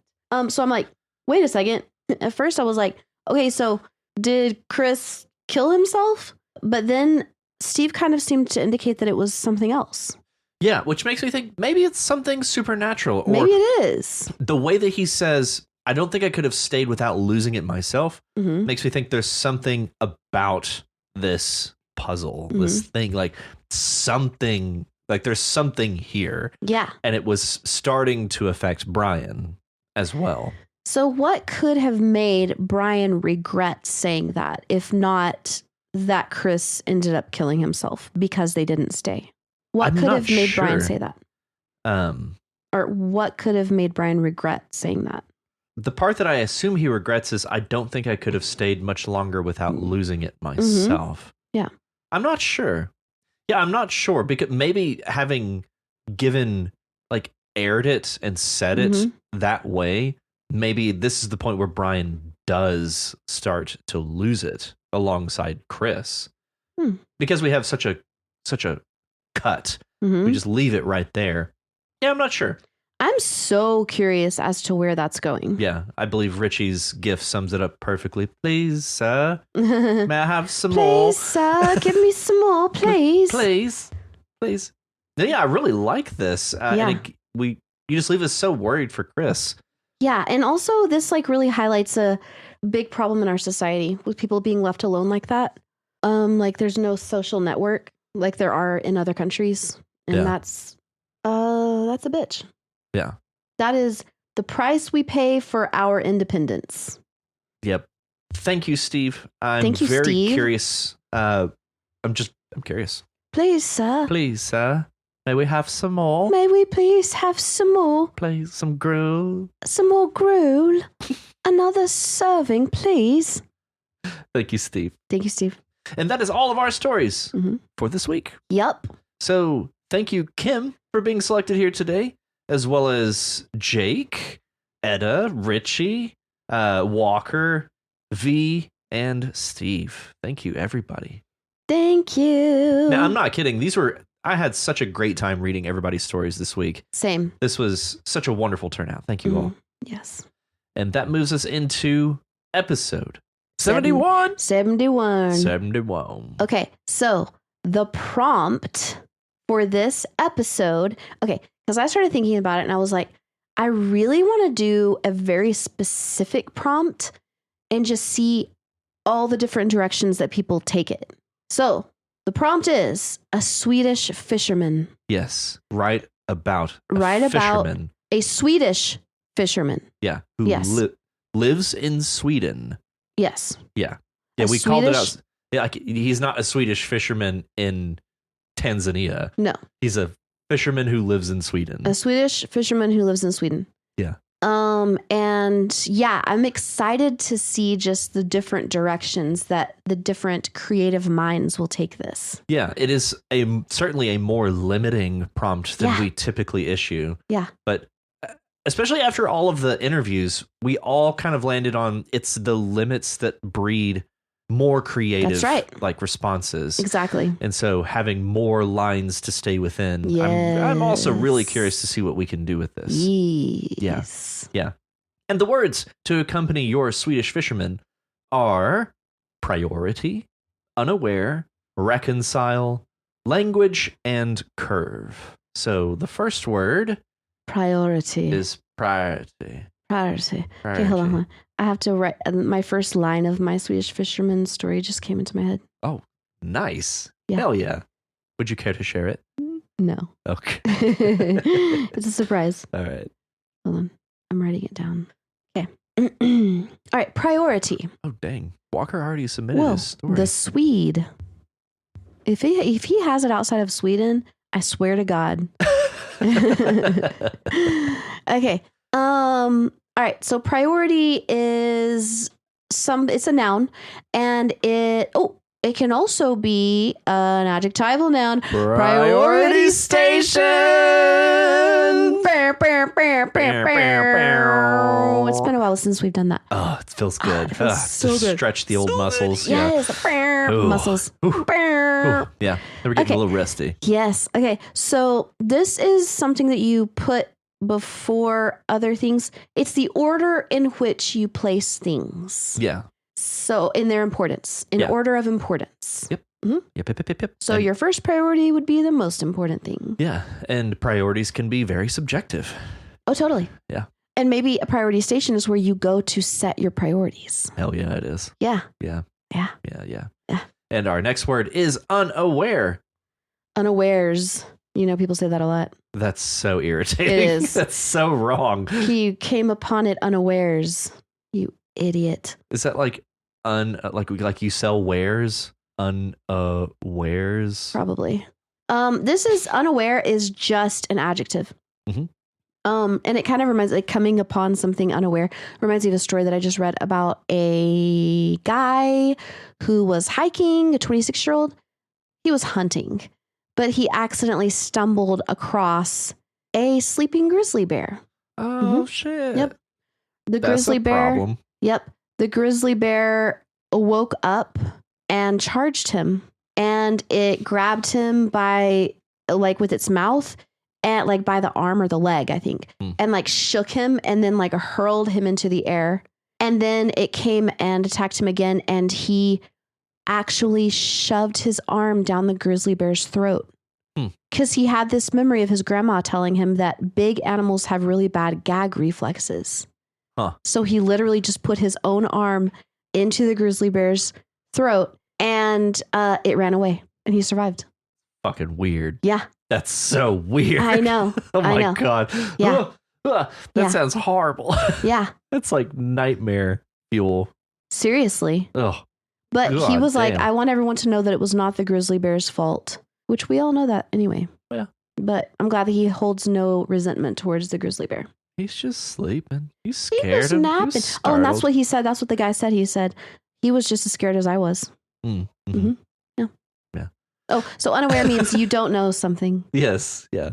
So I'm like, wait a second. At first I was like, okay, so did Chris kill himself? But then Steve kind of seemed to indicate that it was something else. Yeah, which makes me think maybe it's something supernatural. Or maybe it is. The way that he says, I don't think I could have stayed without losing it myself, makes me think there's something about this puzzle, this thing, like something, like there's something here. Yeah. And it was starting to affect Brian as well. So what could have made Brian regret saying that, if not that Chris ended up killing himself because they didn't stay? What could have made Brian say that? Or what could have made Brian regret saying that? The part that I assume he regrets is, I don't think I could have stayed much longer without losing it myself. Yeah. I'm not sure. Yeah, I'm not sure, because maybe having aired it and said it that way, maybe this is the point where Brian does start to lose it alongside Chris. Because we have such a cut. We just leave it right there. Yeah, I'm not sure. I'm so curious as to where that's going. Yeah, I believe Richie's gift sums it up perfectly. Please, sir, may I have some more? Please, sir, give me some more, please. Please. Yeah, I really like this. And you just leave us so worried for Chris. Yeah, and also this really highlights a big problem in our society with people being left alone like that. Like there's no social network like there are in other countries, and that's a bitch. Yeah. That is the price we pay for our independence. Yep. Thank you, Steve. Thank you, very Steve. Curious. I'm curious. Please, sir. Please, sir. May we have some more? May we please have some more? Please, some gruel. Some more gruel. Another serving, please. Thank you, Steve. Thank you, Steve. And that is all of our stories for this week. Yep. So thank you, Kim, for being selected here today, as well as Jake, Etta, Richie, Walker, V, and Steve. Thank you, everybody. Thank you. Now, I'm not kidding. I had such a great time reading everybody's stories this week. Same. This was such a wonderful turnout. Thank you all. Yes. And that moves us into episode 71. 71. Okay, so the prompt for this episode, because I started thinking about it and I was like, I really want to do a very specific prompt and just see all the different directions that people take it. So the prompt is a Swedish fisherman. Yes, right about fisherman. A Swedish fisherman. Yeah, who lives in Sweden. Yes. Yeah. Yeah, we called it out. Yeah, he's not a Swedish fisherman in Tanzania. No. He's a fisherman who lives in Sweden. A Swedish fisherman who lives in Sweden. Yeah. And yeah, I'm excited to see just the different directions that the different creative minds will take this. Yeah, it is certainly a more limiting prompt than we typically issue. Yeah. But especially after all of the interviews, we all kind of landed on it's the limits that breed more creative like responses. Exactly. And so having more lines to stay within. Yes. I'm also really curious to see what we can do with this. Yes. Yeah. And the words to accompany your Swedish fisherman are priority, unaware, reconcile, language, and curve. So the first word priority is priority. Okay, hold on. I have to write my first line of my Swedish fisherman story just came into my head. Oh, nice. Yeah. Hell yeah. Would you care to share it? No. Okay. It's a surprise. All right. Hold on. I'm writing it down. Okay. All right. Priority. Oh, dang. Walker already submitted his story. The Swede. If he has it outside of Sweden, I swear to God. Okay. All right. So priority is it's a noun, and it can also be an adjectival noun. Priority station. It's been a while since we've done that. Oh, it feels good. It feels so good. Stretch the old muscles. Yes. Muscles. Ooh. Yeah. We're getting a little rusty. Yes. Okay. So this is something that you put before other things. It's the order in which you place things. Yeah. So in their importance, order of importance. Yep. Mm-hmm. Yep. So your first priority would be the most important thing. Yeah. And priorities can be very subjective. Oh, totally. Yeah. And maybe a priority station is where you go to set your priorities. Hell yeah, it is. Yeah. Yeah. Yeah. Yeah. And our next word is unaware. Unawares. People say that a lot. That's so irritating. It is. That's so wrong. He came upon it unawares. You idiot. Is that like like you sell wares? Unawares? Probably. This is unaware is just an adjective. Mm-hmm. And it kind of reminds, like, coming upon something unaware reminds me of a story that I just read about a guy who was hiking, a 26-year-old. He was hunting, but he accidentally stumbled across a sleeping grizzly bear. Oh, shit. Yep. The grizzly bear. Problem. Yep. The grizzly bear woke up and charged him, and it grabbed him with its mouth and by the arm or the leg, I think, and shook him and then hurled him into the air. And then it came and attacked him again, and he actually shoved his arm down the grizzly bear's throat because he had this memory of his grandma telling him that big animals have really bad gag reflexes. Huh. So he literally just put his own arm into the grizzly bear's throat, and it ran away, and he survived. Fucking weird. Yeah. That's so weird. I know. Oh my God. Yeah. That sounds horrible. Yeah. That's like nightmare fuel. Seriously. Oh. But God, he was like, damn. I want everyone to know that it was not the grizzly bear's fault, which we all know that anyway. Yeah. But I'm glad that he holds no resentment towards the grizzly bear. He's just sleeping. He's scared. He was napping. Oh, and that's what he said. That's what the guy said. He said he was just as scared as I was. Mm-hmm. Mm-hmm. Yeah. Oh, so unaware means you don't know something. Yes. Yeah.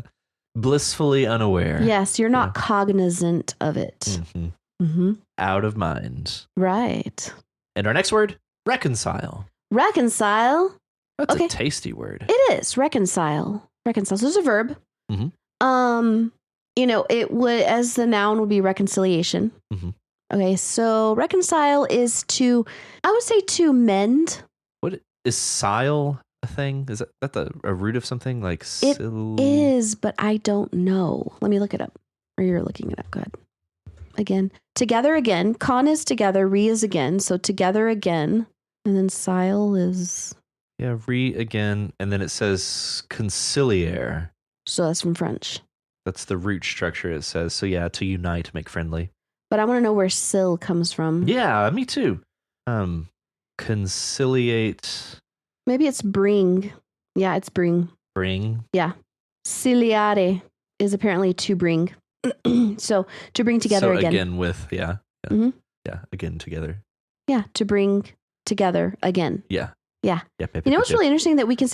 Blissfully unaware. Yes. You're not cognizant of it. Mm-hmm. Mm-hmm. Out of mind. Right. And our next word, reconcile. Reconcile. That's a tasty word. It is. Reconcile. Reconcile. So it's a verb. Mm-hmm. It would, as the noun would be reconciliation. Mm-hmm. Okay. So reconcile is I would say to mend. What is sile a thing? Is that a root of something like it is, but I don't know. Let me look it up. Or you're looking it up. Go ahead. Again. Together again. Con is together. Re is again. So together again. And then sile is... Yeah, re again. And then it says conciliare. So that's from French. That's the root structure it says. So yeah, to unite, make friendly. But I want to know where sil comes from. Yeah, me too. Conciliate. Maybe it's bring. Yeah, it's bring. Bring. Yeah. Ciliare is apparently to bring. So to bring together so again. with, yeah. Mhm. Yeah, again together. Yeah, to bring together again. Yeah. Yeah. Yep, You know what's really interesting that we can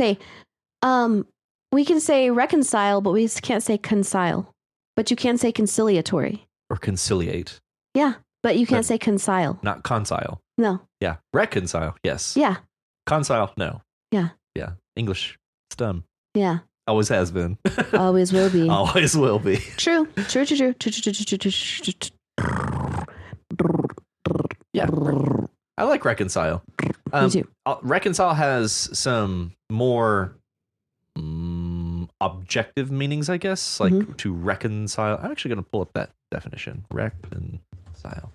say reconcile, but we can't say concile. But you can say conciliatory. Or conciliate. Yeah, but you can't But say concile. Not concile. No. Yeah. Reconcile, yes. Yeah. Concile, no. Yeah. Yeah. English, it's dumb. Yeah. Always has been. Always will be. Always will be. True. Yeah. I like reconcile. Me too. Reconcile has some more objective meanings, I guess, like to reconcile. I'm actually going to pull up that definition. Reconcile.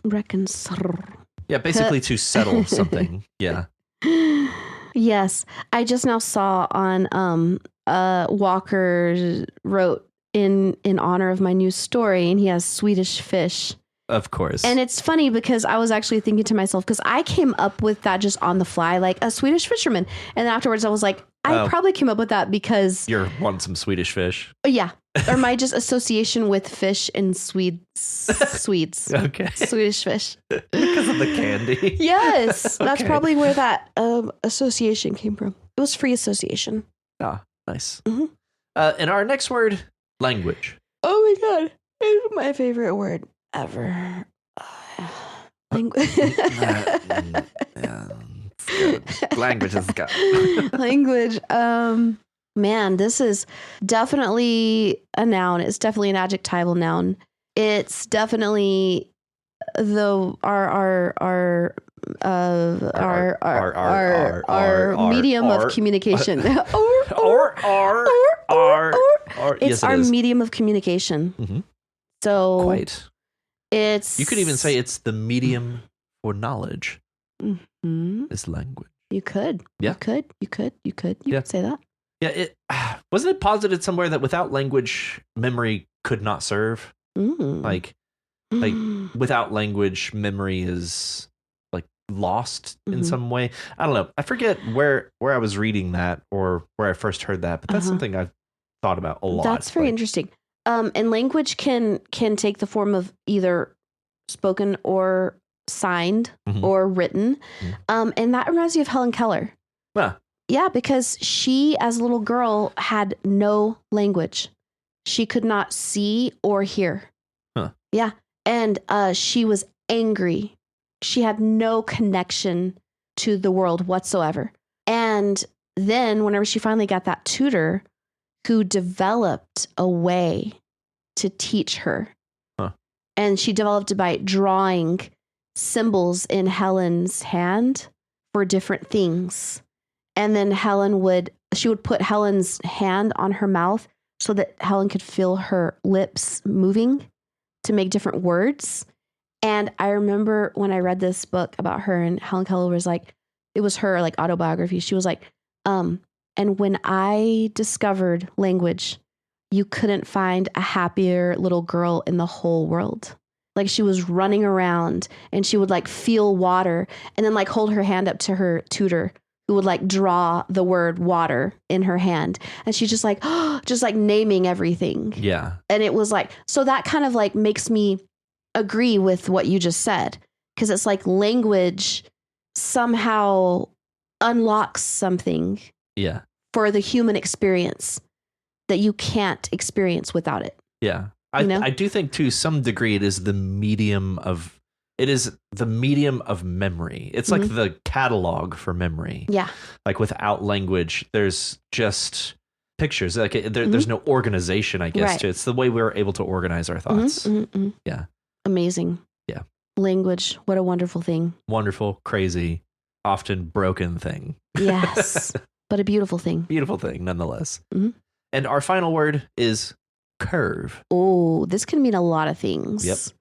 Reconcile. Yeah, basically to settle something. Yeah. Yes. I just now saw on Walker wrote in honor of my new story, and he has Swedish fish. Of course. And it's funny because I was actually thinking to myself, because I came up with that just on the fly, like a Swedish fisherman. And then afterwards I was like, I probably came up with that because you're wanting some Swedish fish. Yeah. Or my just association with fish and Swedes. Okay. Swedish fish. Because of the candy. Yes. That's Okay. probably where that association came from. It was free association. Ah, nice. Mhm. And our next word, language. Oh my God. It's my favorite word ever. Language. Yeah, it's good. Language is good. Language. Man, this is definitely a noun. It's definitely an adjectival noun. It's definitely our medium of communication. It's our medium of communication. Mm-hmm. So Quite. It's. You could even say it's the medium for knowledge. Mm-hmm. Is language. You could. Yeah. You could say that. Yeah. It wasn't it posited somewhere that without language, memory could not serve. Like without language, memory is like lost in some way. I don't know. I forget where I was reading that or where I first heard that, but that's something I've thought about a lot. That's very interesting. And language can take the form of either spoken or signed or written. And that reminds me of Helen Keller. Yeah, because she, as a little girl, had no language. She could not see or hear. Yeah. And she was angry. She had no connection to the world whatsoever. And then whenever she finally got that tutor who developed a way to teach her, and she developed it by drawing symbols in Helen's hand for different things. And then she would put Helen's hand on her mouth so that Helen could feel her lips moving to make different words. And I remember when I read this book about her, and Helen Keller was like, it was her like autobiography. She was like, and when I discovered language, you couldn't find a happier little girl in the whole world. Like she was running around and she would like feel water and then like hold her hand up to her tutor who would like draw the word water in her hand. And she's just like naming everything. Yeah. And it was like, so that kind of like makes me agree with what you just said. Cause it's like language somehow unlocks something for the human experience that you can't experience without it. Yeah. I do think to some degree it is the medium of memory. It's like the catalog for memory. Yeah. Like without language, there's just pictures. Like there's no organization, I guess. Right. It's the way we're able to organize our thoughts. Yeah. Amazing. Yeah. Language. What a wonderful thing. Wonderful, crazy, often broken thing. Yes. But a beautiful thing. Beautiful thing, nonetheless. And our final word is curve. Oh, this can mean a lot of things.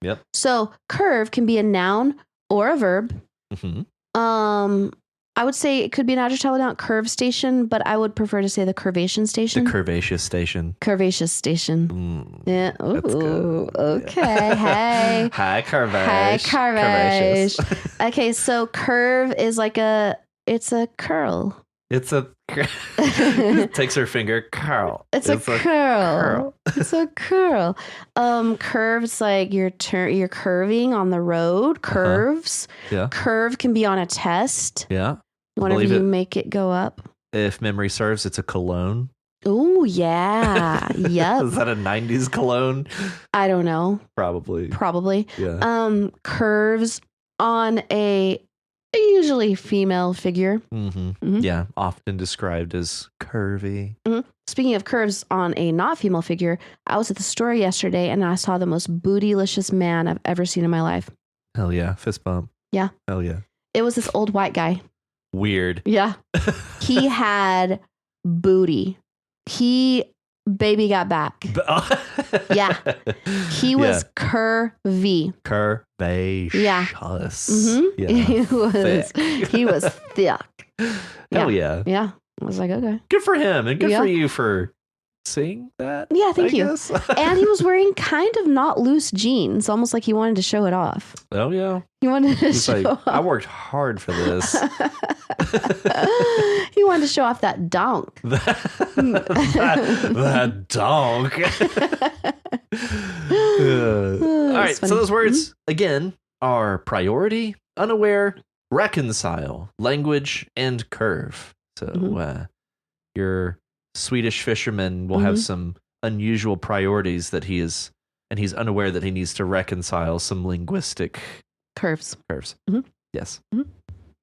Yep. So curve can be a noun or a verb. I would say it could be an adjective noun, curve station, but I would prefer to say the curvation station. The curvaceous station. Curvaceous station. Yeah. Ooh, that's good. Okay. Hey. Hi, curvaceous. Hi, curvaceous. Okay, so curve is like it's a curl. It's a takes her finger curl. It's a curl. It's a curl. Curves like you're curving on the road. Curves. Yeah. Curve can be on a test. Yeah. Whenever you make it go up. If memory serves, it's a cologne. Oh yeah. Yep. Is that a 90s cologne? I don't know. Probably. Yeah. Curves on a usually female figure. Mm-hmm. Mm-hmm. Yeah, often described as curvy. Mm-hmm. Speaking of curves on a not female figure, I was at the store yesterday and I saw the most bootylicious man I've ever seen in my life. Hell yeah. Fist bump. Yeah. Hell yeah. It was this old white guy. Weird. Yeah. He had booty. Baby got back. Yeah. He was curvy. Curvaceous. Yeah. Mm-hmm. Yeah. He was thick. Hell yeah. Yeah. I was like, okay. Good for him and good for you for seeing that. Yeah, thank you. And he was wearing kind of not loose jeans, almost like he wanted to show it off. Oh yeah. He wanted to show off. I worked hard for this. He wanted to show off that donk. that donk. All right. So those words again are priority, unaware, reconcile, language, and curve. So your Swedish fisherman will have some unusual priorities that he's unaware that he needs to reconcile some linguistic curves. Mm-hmm. Yes. Mm-hmm.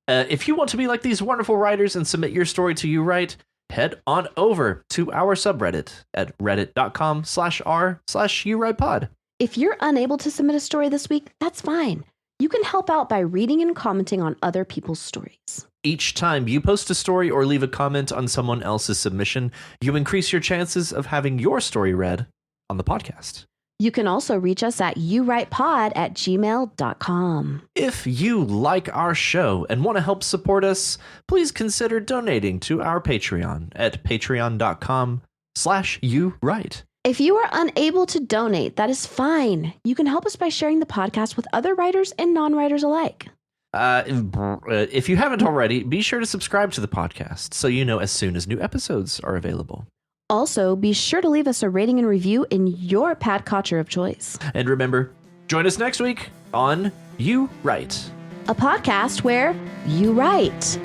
If you want to be like these wonderful writers and submit your story to You Write, head on over to our subreddit at reddit.com/r/YouWritePod. If you're unable to submit a story this week, that's fine. You can help out by reading and commenting on other people's stories. Each time you post a story or leave a comment on someone else's submission, you increase your chances of having your story read on the podcast. You can also reach us at yourwritepod@gmail.com. If you like our show and want to help support us, please consider donating to our Patreon at patreon.com/YouWrite. If you are unable to donate, that is fine. You can help us by sharing the podcast with other writers and non-writers alike. If you haven't already, be sure to subscribe to the podcast so you know as soon as new episodes are available. Also, be sure to leave us a rating and review in your podcatcher of choice. And remember, join us next week on You Write, a podcast where you write.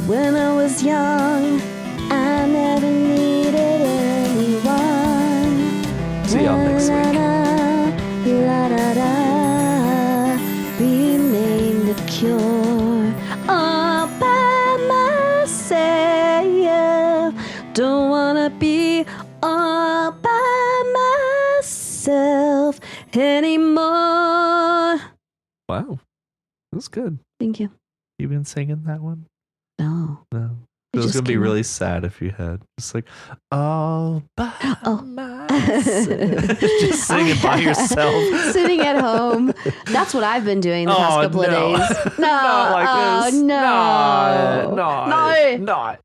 When I was young, I never needed anyone. See y'all next week. Remain the cure all by myself. Don't wanna be all by myself anymore. Wow, that's good. Thank you. You been singing that one? No. It was going to be really sad if you had. Just like, all by myself. Just singing by yourself. Sitting at home. That's what I've been doing the past couple of days. No. Not like this. No. No. No. Not.